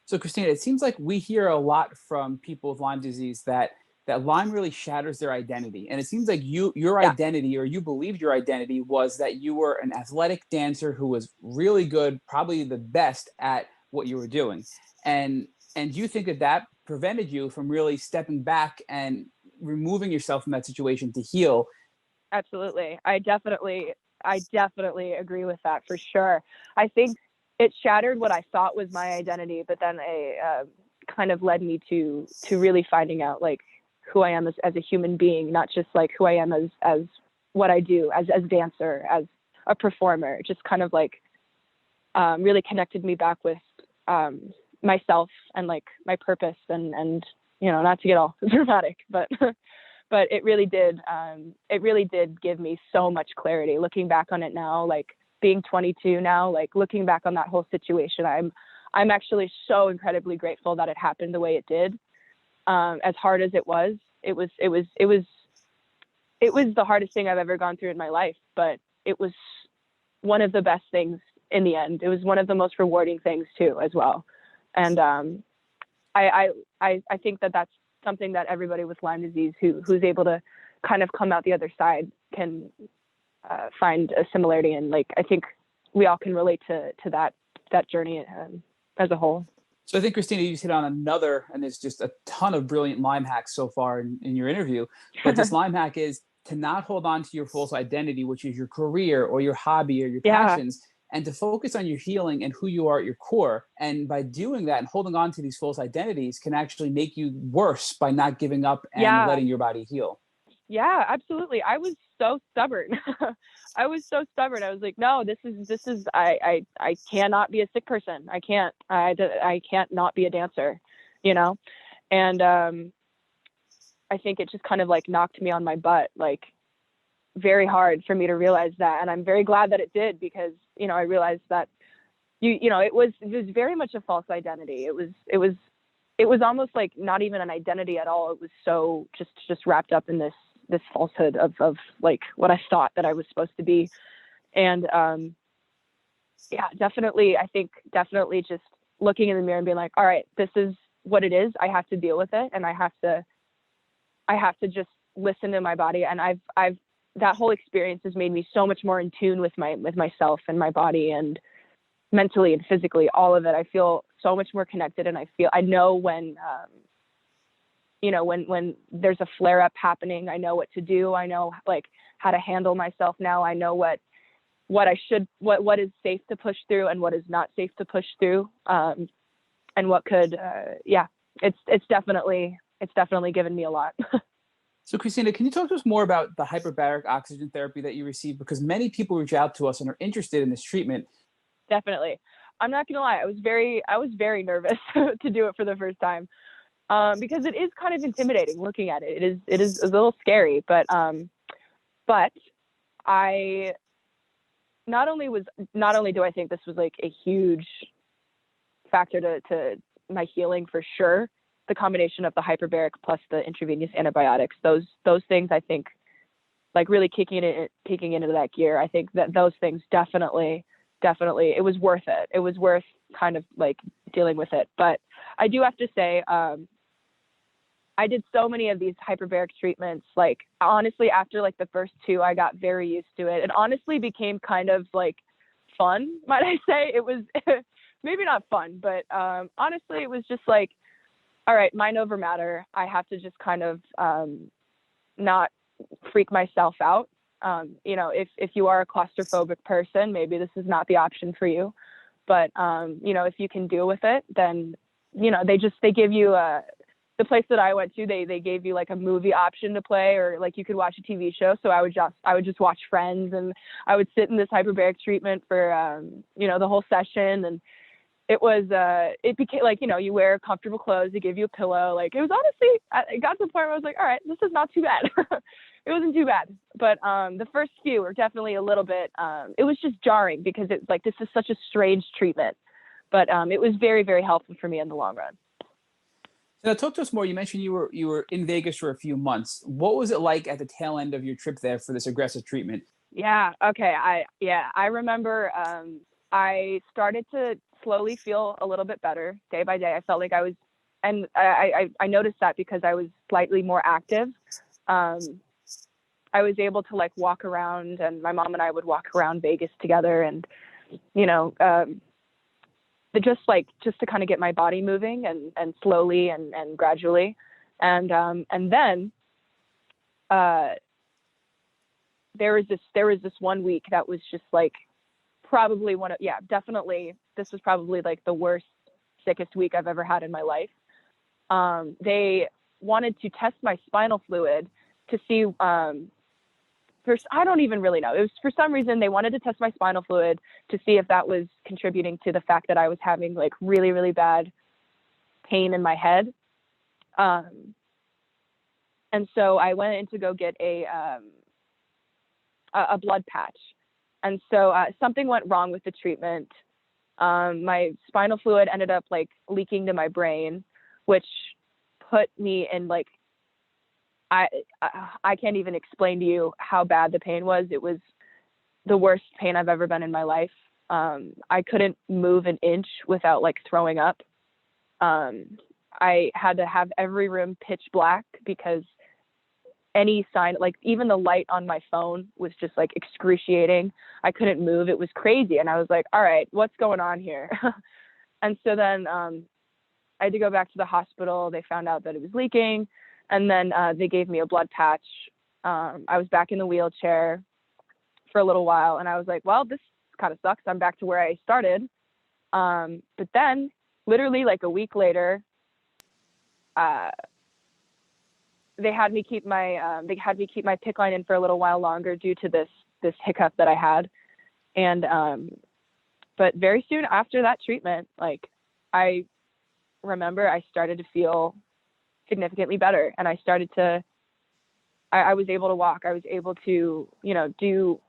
So Christina, it seems like we hear a lot from people with Lyme disease that Lyme really shatters their identity. And it seems like your identity, or you believed your identity, was that you were an athletic dancer who was really good, probably the best at what you were doing. And you think that prevented you from really stepping back and removing yourself from that situation to heal. Absolutely. I definitely agree with that for sure. I think it shattered what I thought was my identity, but then it kind of led me to really finding out like who I am as a human being, not just like who I am as what I do as dancer, as a performer. It just kind of like really connected me back with myself and like my purpose and you know, not to get all dramatic, but but it really did give me so much clarity looking back on it now, like being 22 now, like looking back on that whole situation. I'm actually so incredibly grateful that it happened the way it did. As hard as it was the hardest thing I've ever gone through in my life, but it was one of the best things in the end. It was one of the most rewarding things too, as well. And I think that's something that everybody with Lyme disease who's able to kind of come out the other side can find a similarity in. Like, I think we all can relate to that journey as a whole. So I think, Christina, you just hit on another, and there's just a ton of brilliant Lyme hacks so far in your interview. But this Lyme hack is to not hold on to your false identity, which is your career or your hobby or your passions, and to focus on your healing and who you are at your core. And by doing that and holding on to these false identities can actually make you worse by not giving up and letting your body heal. Yeah, absolutely. I was so stubborn. I was like, no, this is, I cannot be a sick person. I can't not be a dancer, you know? And, I think it just kind of like knocked me on my butt, like very hard for me to realize that. And I'm very glad that it did, because, you know, I realized that you know, it was very much a false identity. It was almost like not even an identity at all. It was so just wrapped up in this falsehood of like what I thought that I was supposed to be. And yeah, definitely, I think definitely just looking in the mirror and being like, all right, this is what it is. I have to deal with it, and I have to just listen to my body. And I've that whole experience has made me so much more in tune with myself and my body, and mentally and physically, all of it. I feel so much more connected, and I know when you know, when there's a flare up happening, I know what to do. I know like how to handle myself now. I know what is safe to push through and what is not safe to push through. And what could, it's definitely given me a lot. So Christina, can you talk to us more about the hyperbaric oxygen therapy that you received? Because many people reach out to us and are interested in this treatment. Definitely. I'm not gonna lie. I was very nervous to do it for the first time. Because it is kind of intimidating looking at it. It is a little scary, but I not only do I think this was like a huge factor to my healing for sure, the combination of the hyperbaric plus the intravenous antibiotics, those things, I think, like really kicking into that gear. I think that those things definitely, it was worth it. It was worth kind of like dealing with it. But I do have to say, I did so many of these hyperbaric treatments. Like, honestly, after like the first two, I got very used to it. It honestly became kind of like fun, might I say. It was maybe not fun, but honestly, it was just like, all right, mind over matter. I have to just kind of not freak myself out. You know, if you are a claustrophobic person, maybe this is not the option for you. But, you know, if you can deal with it, then, you know, they give you the place that I went to, they gave you like a movie option to play, or like you could watch a TV show. So I would just watch Friends, and I would sit in this hyperbaric treatment for, you know, the whole session. And it was, it became like, you know, you wear comfortable clothes, they give you a pillow. Like, it was honestly, it got to the point where I was like, all right, this is not too bad. It wasn't too bad. But the first few were definitely a little bit, it was just jarring because it's like, this is such a strange treatment. But it was very, very helpful for me in the long run. Now, talk to us more. You mentioned you were in Vegas for a few months. What was it like at the tail end of your trip there for this aggressive treatment? Yeah. Okay. I remember I started to slowly feel a little bit better day by day. I felt like I was, and I noticed that because I was slightly more active. I was able to like walk around, and my mom and I would walk around Vegas together, and you know, just to kind of get my body moving and slowly and gradually. And then there was this 1 week that was just like probably definitely this was probably like the worst, sickest week I've ever had in my life. They wanted to test my spinal fluid to see, first, I don't even really know. It was for some reason they wanted to test my spinal fluid to see if that was contributing to the fact that I was having like really, really bad pain in my head. And so I went in to go get a blood patch. And so something went wrong with the treatment. My spinal fluid ended up like leaking to my brain, which put me in like, I can't even explain to you how bad the pain was. It was the worst pain I've ever been in my life. I couldn't move an inch without like throwing up. I had to have every room pitch black because any sign, like even the light on my phone was just like excruciating. I couldn't move. It was crazy. And I was like, all right, what's going on here? And so then I had to go back to the hospital. They found out that it was leaking. And then they gave me a blood patch. I was back in the wheelchair for a little while. And I was like, well, this kind of sucks. I'm back to where I started. But then literally like a week later, they had me keep my PICC line in for a little while longer due to this hiccup that I had. And but very soon after that treatment, like I remember I started to feel significantly better, and I was able to walk. I was able to, you know, do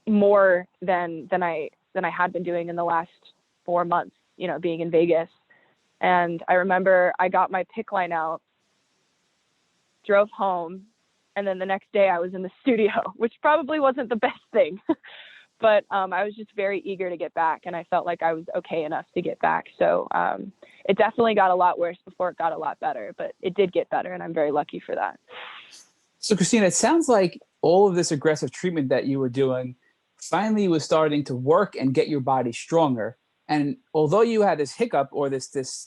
more than I had been doing in the last 4 months, you know, being in Vegas. And I remember I got my PICC line out, drove home, and then the next day I was in the studio, which probably wasn't the best thing. But I was just very eager to get back, and I felt like I was okay enough to get back. So it definitely got a lot worse before it got a lot better, but it did get better, and I'm very lucky for that. So, Christina, it sounds like all of this aggressive treatment that you were doing finally was starting to work and get your body stronger. And although you had this hiccup or this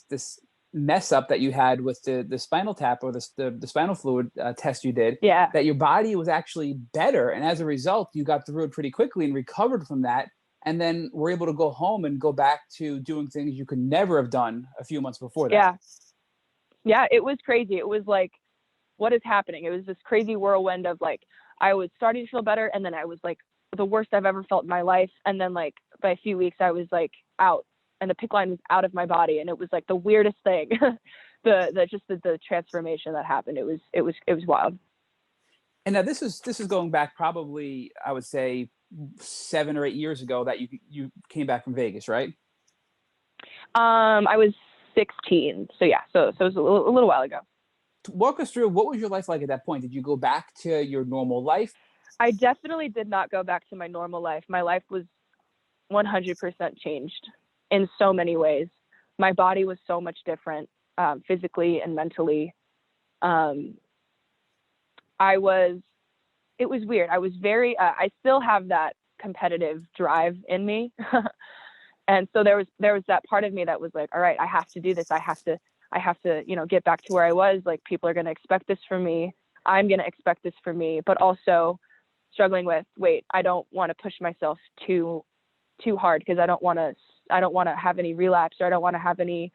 mess up that you had with the spinal tap or the spinal fluid test you did, Yeah, that your body was actually better. And as a result, you got through it pretty quickly and recovered from that. And then were able to go home and go back to doing things you could never have done a few months before that. Yeah, it was crazy. It was like, what is happening? It was this crazy whirlwind of like, I was starting to feel better, and then I was like the worst I've ever felt in my life. And then like by a few weeks I was like out, and the PICC line was out of my body, and it was like the weirdest thing. the transformation that happened. It was wild. And now this is going back probably, I would say, 7 or 8 years ago that you came back from Vegas, right? I was 16, so yeah, so it was a little while ago. Walk us through, what was your life like at that point? Did you go back to your normal life? I definitely did not go back to my normal life. My life was 100% changed in so many ways. My body was so much different, physically and mentally. It was weird. I was very, I still have that competitive drive in me. And so there was that part of me that was like, all right, I have to do this. I have to, you know, get back to where I was. Like, people are going to expect this from me. I'm going to expect this from me, but also struggling with, wait, I don't want to push myself too hard, because I don't want to have any relapse, or I don't want to have any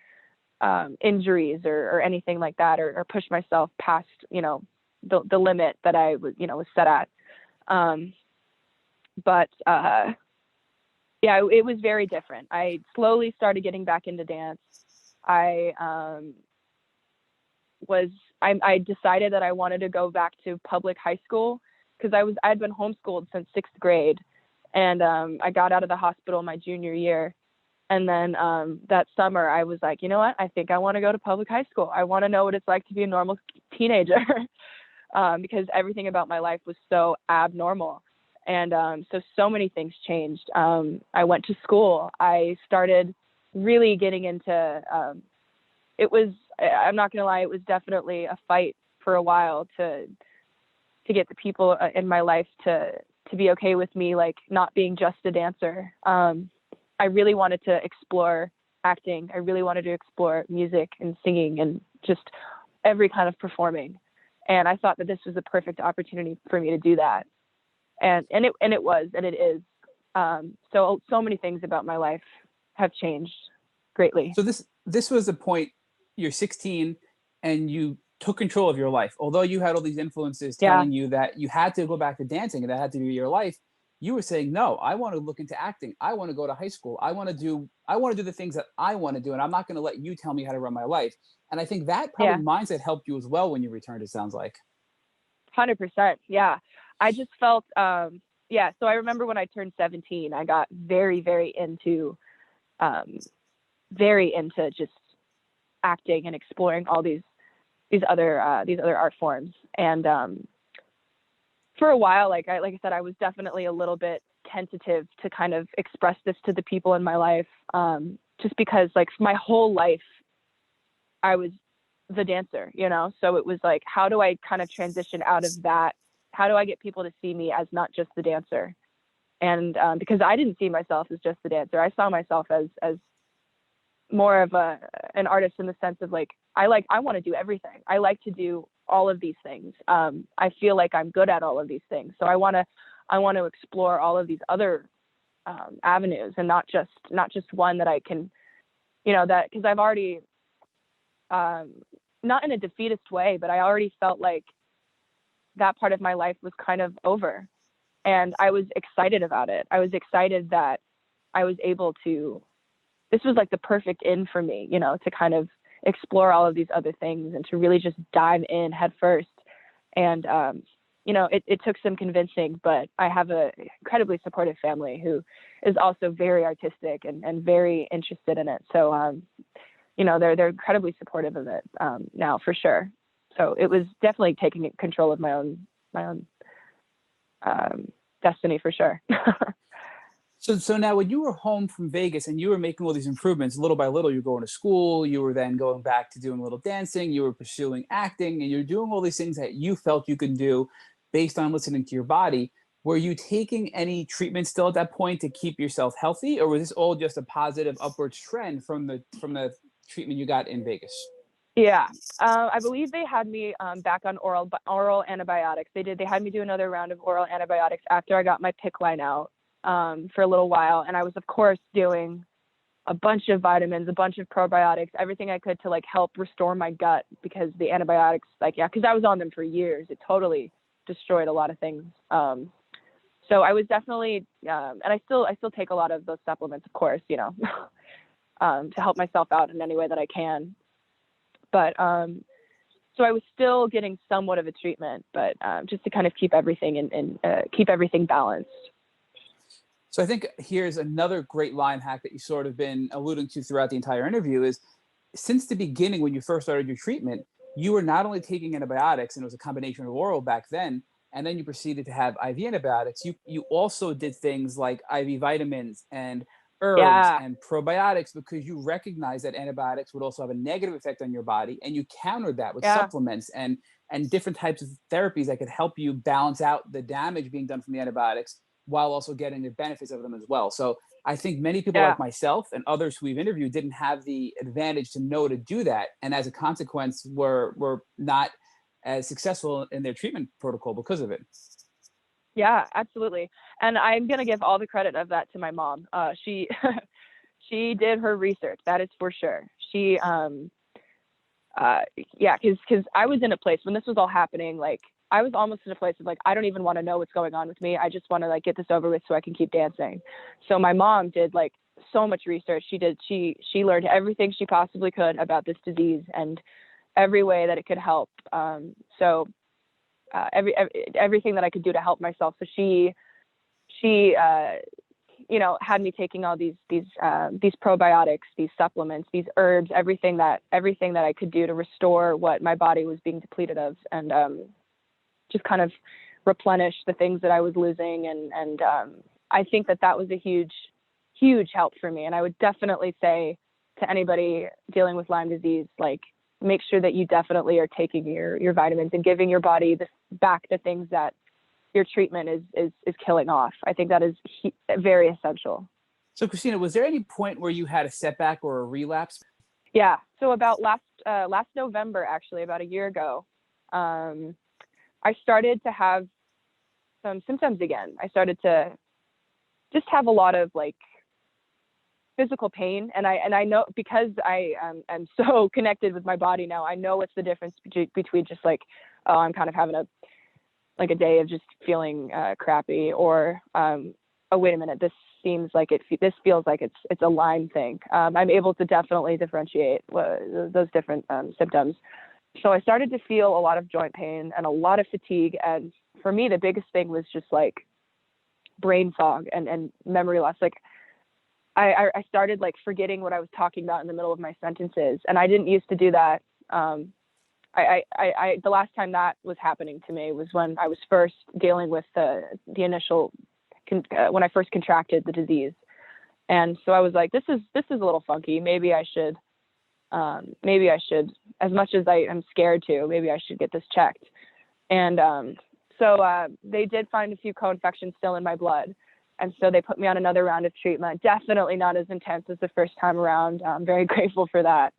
injuries or anything like that, or push myself past, you know, the limit that I was, you know, was set at. But Yeah, it was very different. I slowly started getting back into dance. I I decided that I wanted to go back to public high school because I'd been homeschooled since 6th grade, and I got out of the hospital my junior year. And then that summer I was like, you know what? I think I want to go to public high school. I want to know what it's like to be a normal teenager because everything about my life was so abnormal. And so many things changed. I went to school. I started really getting into I'm not going to lie, it was definitely a fight for a while to get the people in my life to be okay with me, like not being just a dancer. I really wanted to explore acting. I really wanted to explore music and singing and just every kind of performing. And I thought that this was the perfect opportunity for me to do that. And it was, and it is. So many things about my life have changed greatly. So this was a point, you're 16 and you took control of your life. Although you had all these influences telling you that you had to go back to dancing and that had to be your life, you were saying, no, I want to look into acting. I want to go to high school. I want to do the things that I want to do. And I'm not going to let you tell me how to run my life. And I think that probably mindset helped you as well when you returned, it sounds like. 100%. Yeah. I just felt, so I remember when I turned 17, I got very, very into just acting and exploring all these other art forms. And for a while, like I said, I was definitely a little bit tentative to kind of express this to the people in my life, just because like my whole life I was the dancer, you know? So it was like, how do I kind of transition out of that? How do I get people to see me as not just the dancer? And because I didn't see myself as just the dancer, I saw myself as more of an artist in the sense of like, I want to do everything. I like to do all of these things. I feel like I'm good at all of these things. So I want to explore all of these other avenues, and not just one that I can, that, because I've already, not in a defeatist way, but I already felt like that part of my life was kind of over, and I was excited about it. I was excited that I was able to, this was like the perfect in for me, to kind of explore all of these other things and to really just dive in head first. And, it took some convincing, but I have an incredibly supportive family who is also very artistic and very interested in it. So, they're incredibly supportive of it now, for sure. So it was definitely taking control of my own destiny, for sure. So now when you were home from Vegas and you were making all these improvements, little by little, you're going to school, you were then going back to doing a little dancing, you were pursuing acting, and you're doing all these things that you felt you could do based on listening to your body. Were you taking any treatment still at that point to keep yourself healthy, or was this all just a positive upwards trend from the treatment you got in Vegas? Yeah, I believe they had me back on oral antibiotics. They had me do another round of oral antibiotics after I got my PICC line out for a little while. And I was, of course, doing a bunch of vitamins, a bunch of probiotics, everything I could to like help restore my gut, because the antibiotics, because I was on them for years, it totally destroyed a lot of things. So I was definitely, and I still take a lot of those supplements, of course, to help myself out in any way that I can. But so I was still getting somewhat of a treatment, but just to kind of keep everything and keep everything balanced. So I think here's another great line hack that you sort of been alluding to throughout the entire interview is, since the beginning, when you first started your treatment, you were not only taking antibiotics, and it was a combination of oral back then, and then you proceeded to have IV antibiotics. You also did things like IV vitamins and herbs and probiotics, because you recognized that antibiotics would also have a negative effect on your body, and you countered that with supplements and different types of therapies that could help you balance out the damage being done from the antibiotics while also getting the benefits of them as well. So I think many people like myself and others who we've interviewed didn't have the advantage to know to do that, and as a consequence were not as successful in their treatment protocol because of it. Yeah, absolutely. And I'm going to give all the credit of that to my mom. She she did her research, that is for sure. She because I was in a place when this was all happening, like I was almost in a place of like, I don't even want to know what's going on with me. I just want to like get this over with so I can keep dancing. So my mom did like so much research. She learned everything she possibly could about this disease and every way that it could help. Everything that I could do to help myself. So she had me taking all these probiotics, these supplements, these herbs, everything that I could do to restore what my body was being depleted of, and just kind of replenish the things that I was losing. And I think that was a huge help for me. And I would definitely say to anybody dealing with Lyme disease, like, make sure that you definitely are taking your vitamins and giving your body back the things that your treatment is killing off. I think that is very essential. So Christina, was there any point where you had a setback or a relapse? Yeah. So about last November, actually, about a year ago, I started to have some symptoms again. I started to just have a lot of like physical pain. And I know, because I am so connected with my body now, I know what's the difference between just like, oh, I'm kind of having a day of just feeling crappy, or oh, wait a minute, this feels like it's a Lyme thing. I'm able to definitely differentiate those different symptoms. So I started to feel a lot of joint pain and a lot of fatigue. And for me, the biggest thing was just like brain fog and memory loss. Like I started like forgetting what I was talking about in the middle of my sentences. And I didn't used to do that. The last time that was happening to me was when I was first dealing with the initial, when I first contracted the disease. And so I was like, this is a little funky. Maybe I should, as much as I am scared to, maybe I should get this checked. And so they did find a few co-infections still in my blood. And so they put me on another round of treatment, definitely not as intense as the first time around. I'm very grateful for that.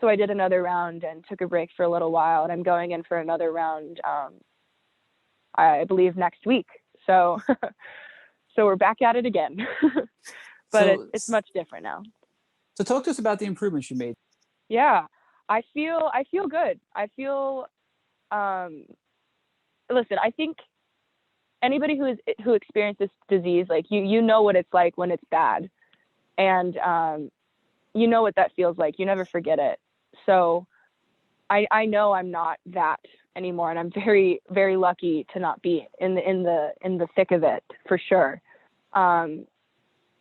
So I did another round and took a break for a little while, and I'm going in for another round, I believe next week. So, so we're back at it again, but it's much different now. So talk to us about the improvements you made. Yeah, I feel good. I feel, listen, I think anybody who experiences disease, like you know what it's like when it's bad, and you know what that feels like. You never forget it. So I know I'm not that anymore, and I'm very, very lucky to not be in the thick of it, for sure.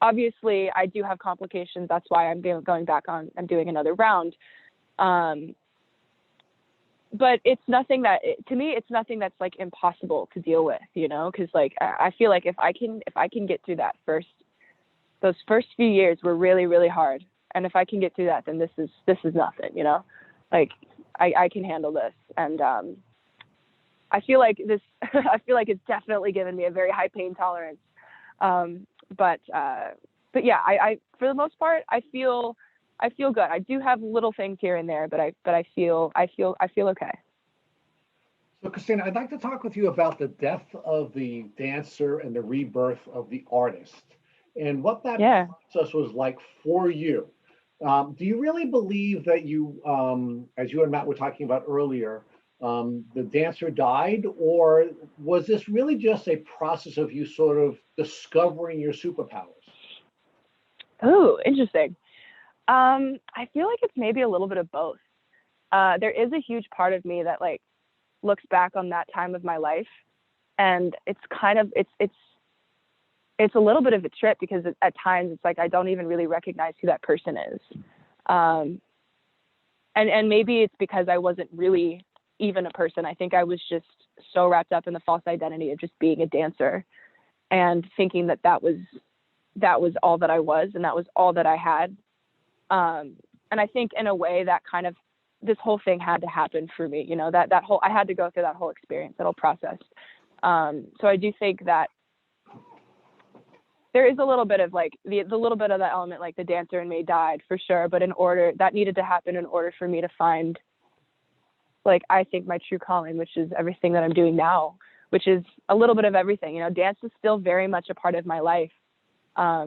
Obviously I do have complications. That's why I'm going back on. I'm doing another round. But it's nothing to me, it's nothing that's like impossible to deal with, because like I feel like if I can get through those first few years were really, really hard. And if I can get through that, then this is nothing, like I can handle this. And I feel like it's definitely given me a very high pain tolerance. But yeah, I for the most part, I feel good. I do have little things here and there, but I feel okay. So Christina, I'd like to talk with you about the death of the dancer and the rebirth of the artist, and what that process was like for you. Do you really believe that you, as you and Matt were talking about earlier, the dancer died, or was this really just a process of you sort of discovering your superpowers? Oh, interesting. I feel like it's maybe a little bit of both. There is a huge part of me that like looks back on that time of my life, and it's kind of it's a little bit of a trip, because at times it's like I don't even really recognize who that person is. And maybe it's because I wasn't really even a person. I think I was just so wrapped up in the false identity of just being a dancer, and thinking that was all that I was, and that was all that I had. And I think in a way that kind of, this whole thing had to happen for me, that whole, I had to go through that whole experience, that whole process. So I do think that there is a little bit of like the little bit of that element, like the dancer in me died for sure, but that needed to happen in order for me to find, like, I think my true calling, which is everything that I'm doing now, which is a little bit of everything. Dance is still very much a part of my life. Yeah,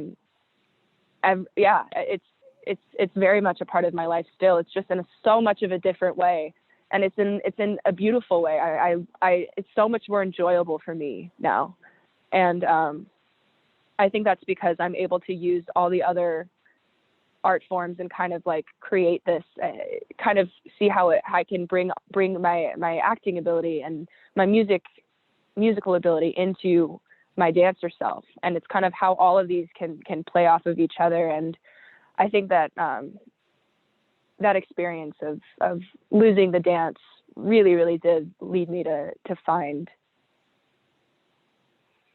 it's very much a part of my life still. It's just in so much of a different way. and it's in a beautiful way. It's so much more enjoyable for me now. And I think that's because I'm able to use all the other art forms and kind of like create this, kind of see how I can bring my acting ability and my musical ability into my dancer self. And it's kind of how all of these can play off of each other. And I think that that experience of losing the dance really did lead me to find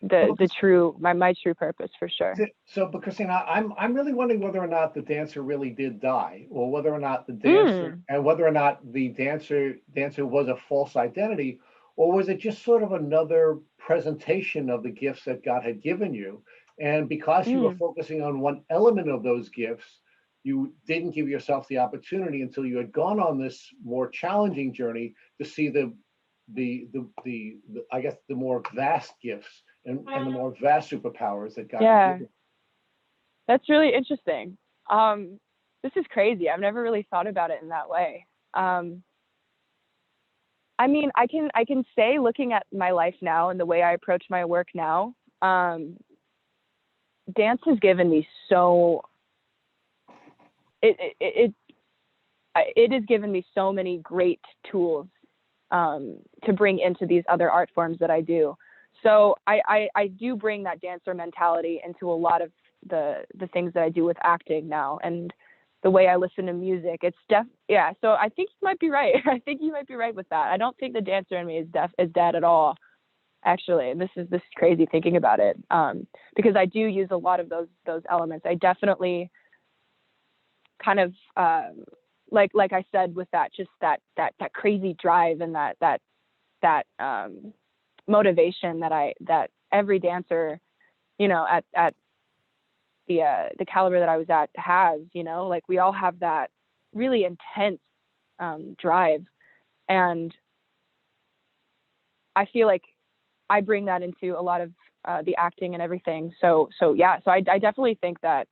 the true my true purpose, for sure. So, but Christina, I'm really wondering whether or not the dancer really did die, or whether or not the dancer and whether or not the dancer was a false identity, or was it just sort of another presentation of the gifts that God had given you? And because you were focusing on one element of those gifts, you didn't give yourself the opportunity until you had gone on this more challenging journey to see the I guess the more vast gifts and the more vast superpowers that God had given. That's really interesting. This is crazy. I've never really thought about it in that way. I mean, I can say, looking at my life now and the way I approach my work now, dance has given me so. It has given me so many great tools to bring into these other art forms that I do. So I do bring that dancer mentality into a lot of the things that I do with acting now, and the way I listen to music. It's so I think you might be right. I think you might be right with that. I don't think the dancer in me is dead at all, actually. And this is crazy thinking about it, because I do use a lot of those elements. I definitely kind of like I said, with that crazy drive and that motivation that every dancer, at the caliber that I was at has, like we all have that really intense drive, and I feel like I bring that into a lot of the acting and everything. So I definitely think that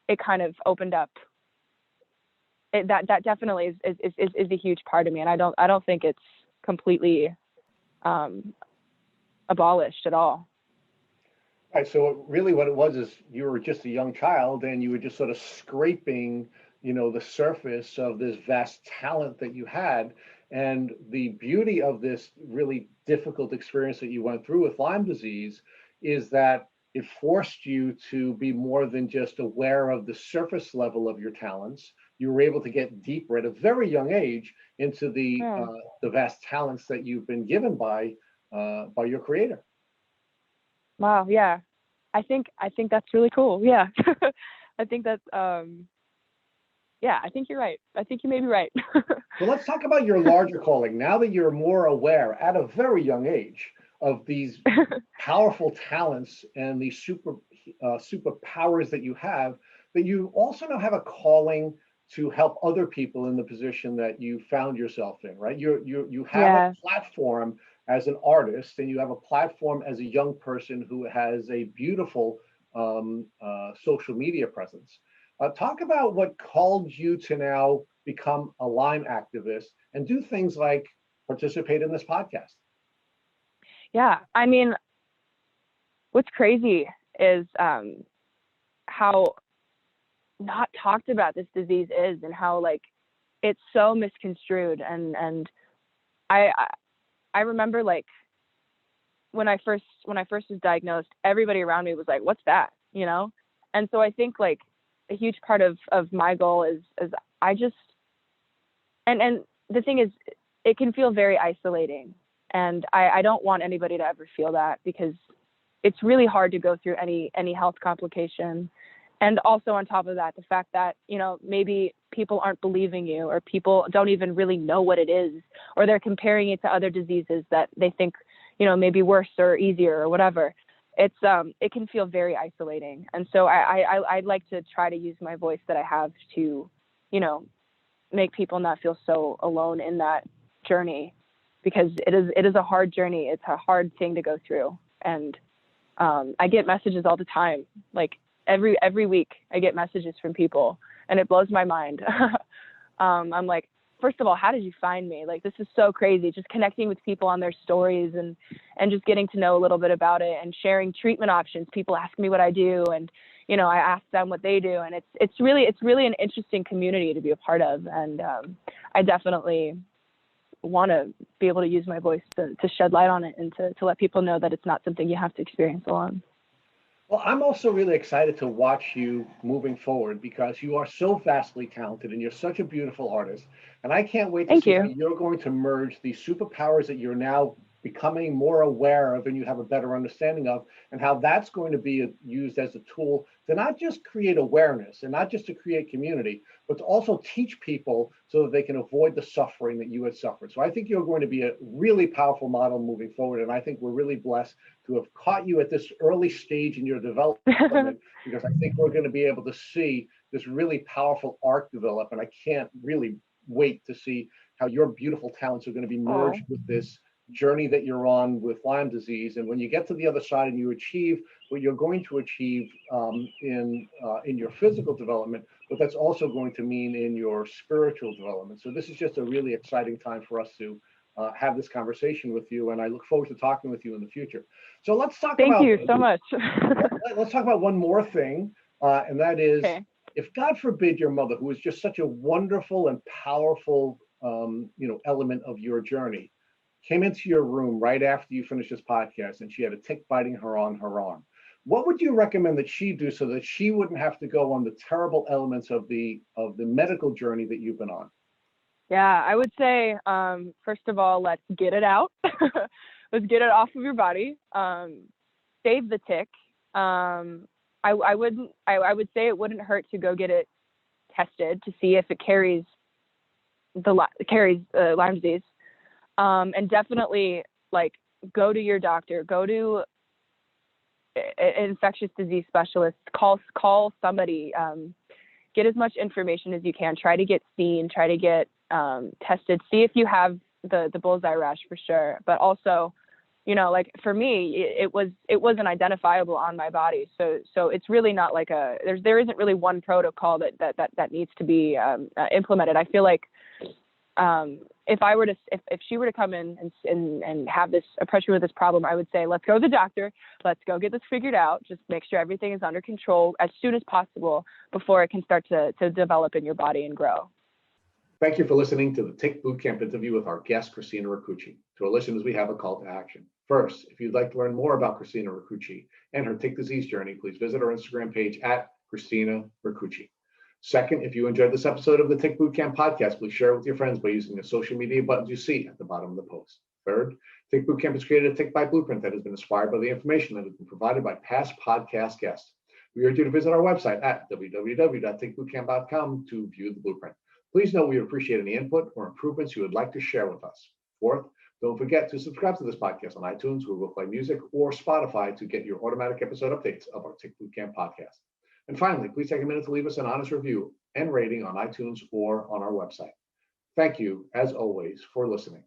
it kind of opened up. That definitely is a huge part of me, and I don't think it's completely abolished at all. Right. So really what it was is you were just a young child and you were just sort of scraping, the surface of this vast talent that you had. And the beauty of this really difficult experience that you went through with Lyme disease is that it forced you to be more than just aware of the surface level of your talents. You were able to get deeper at a very young age into the vast talents that you've been given by your creator. Wow. Yeah. I think that's really cool. Yeah. I think that's, yeah, I think you're right. I think you may be right. So let's talk about your larger calling. Now that you're more aware at a very young age of these powerful talents and these superpowers that you have, that you also now have a calling to help other people in the position that you found yourself in, right? You have a platform as an artist, and you have a platform as a young person who has a beautiful social media presence. Talk about what called you to now become a Lyme activist and do things like participate in this podcast. Yeah, I mean, what's crazy is how not talked about this disease is, and how like it's so misconstrued. And I remember, like, when I first was diagnosed, everybody around me was like, "What's that?" And so I think like a huge part of my goal is I just and the thing is, it can feel very isolating, and I don't want anybody to ever feel that, because it's really hard to go through any health complication. And also on top of that, the fact that, maybe people aren't believing you, or people don't even really know what it is, or they're comparing it to other diseases that they think, maybe worse or easier or whatever. It can feel very isolating. And so I'd like to try to use my voice that I have to, make people not feel so alone in that journey, because it is a hard journey. It's a hard thing to go through. And I get messages all the time, like every week I get messages from people, and it blows my mind. I'm like, first of all, how did you find me? Like, this is so crazy. Just connecting with people on their stories and just getting to know a little bit about it and sharing treatment options. People ask me what I do, and, you know, I ask them what they do. And it's really an interesting community to be a part of. And I definitely want to be able to use my voice to shed light on it and to let people know that it's not something you have to experience alone. Well, I'm also really excited to watch you moving forward because you are so vastly talented and you're such a beautiful artist. And I can't wait to Thank see you. how you're going to merge the superpowers that you're now becoming more aware of and you have a better understanding of, and how that's going to be used as a tool to not just create awareness and not just to create community, but to also teach people so that they can avoid the suffering that you had suffered. So I think you're going to be a really powerful model moving forward. And I think we're really blessed to have caught you at this early stage in your development, because I think we're going to be able to see this really powerful arc develop. And I can't really wait to see how your beautiful talents are going to be merged with this journey that you're on with Lyme disease. And when you get to the other side and you achieve what you're going to achieve in your physical development, but that's also going to mean in your spiritual development. So this is just a really exciting time for us to have this conversation with you, and I look forward to talking with you in the future. So let's talk about. Thank you so much. Let's talk about one more thing, and that is, okay. If God forbid your mother, who is just such a wonderful and powerful, element of your journey, came into your room right after you finished this podcast, and she had a tick biting her on her arm, what would you recommend that she do so that she wouldn't have to go on the terrible elements of the medical journey that you've been on? Yeah, I would say, first of all, let's get it out. Let's get it off of your body. Save the tick. I would say it wouldn't hurt to go get it tested to see if it carries Lyme disease. And definitely, like, go to your doctor, go to an infectious disease specialist, call somebody, get as much information as you can, try to get seen, try to get tested, see if you have the bullseye rash for sure. But also, you know, like for me, it wasn't identifiable on my body. So it's really not like there isn't really one protocol that needs to be implemented. I feel like if she were to come in and have this approach with this problem, I would say, let's go to the doctor, let's go get this figured out. Just make sure everything is under control as soon as possible before it can start to develop in your body and grow. Thank you for listening to the Tick Bootcamp interview with our guest, Christina Ricucci. To our listeners, we have a call to action. First, if you'd like to learn more about Christina Ricucci and her tick disease journey, please visit our Instagram page at Christina Ricucci. Second, if you enjoyed this episode of the Tick Bootcamp podcast, please share it with your friends by using the social media buttons you see at the bottom of the post. Third, Tick Bootcamp has created a Tick Bite Blueprint that has been inspired by the information that has been provided by past podcast guests. We urge you to visit our website at www.tickbootcamp.com to view the blueprint. Please note we appreciate any input or improvements you would like to share with us. Fourth, don't forget to subscribe to this podcast on iTunes, Google Play Music, or Spotify to get your automatic episode updates of our Tick Bootcamp podcast. And finally, please take a minute to leave us an honest review and rating on iTunes or on our website. Thank you, as always, for listening.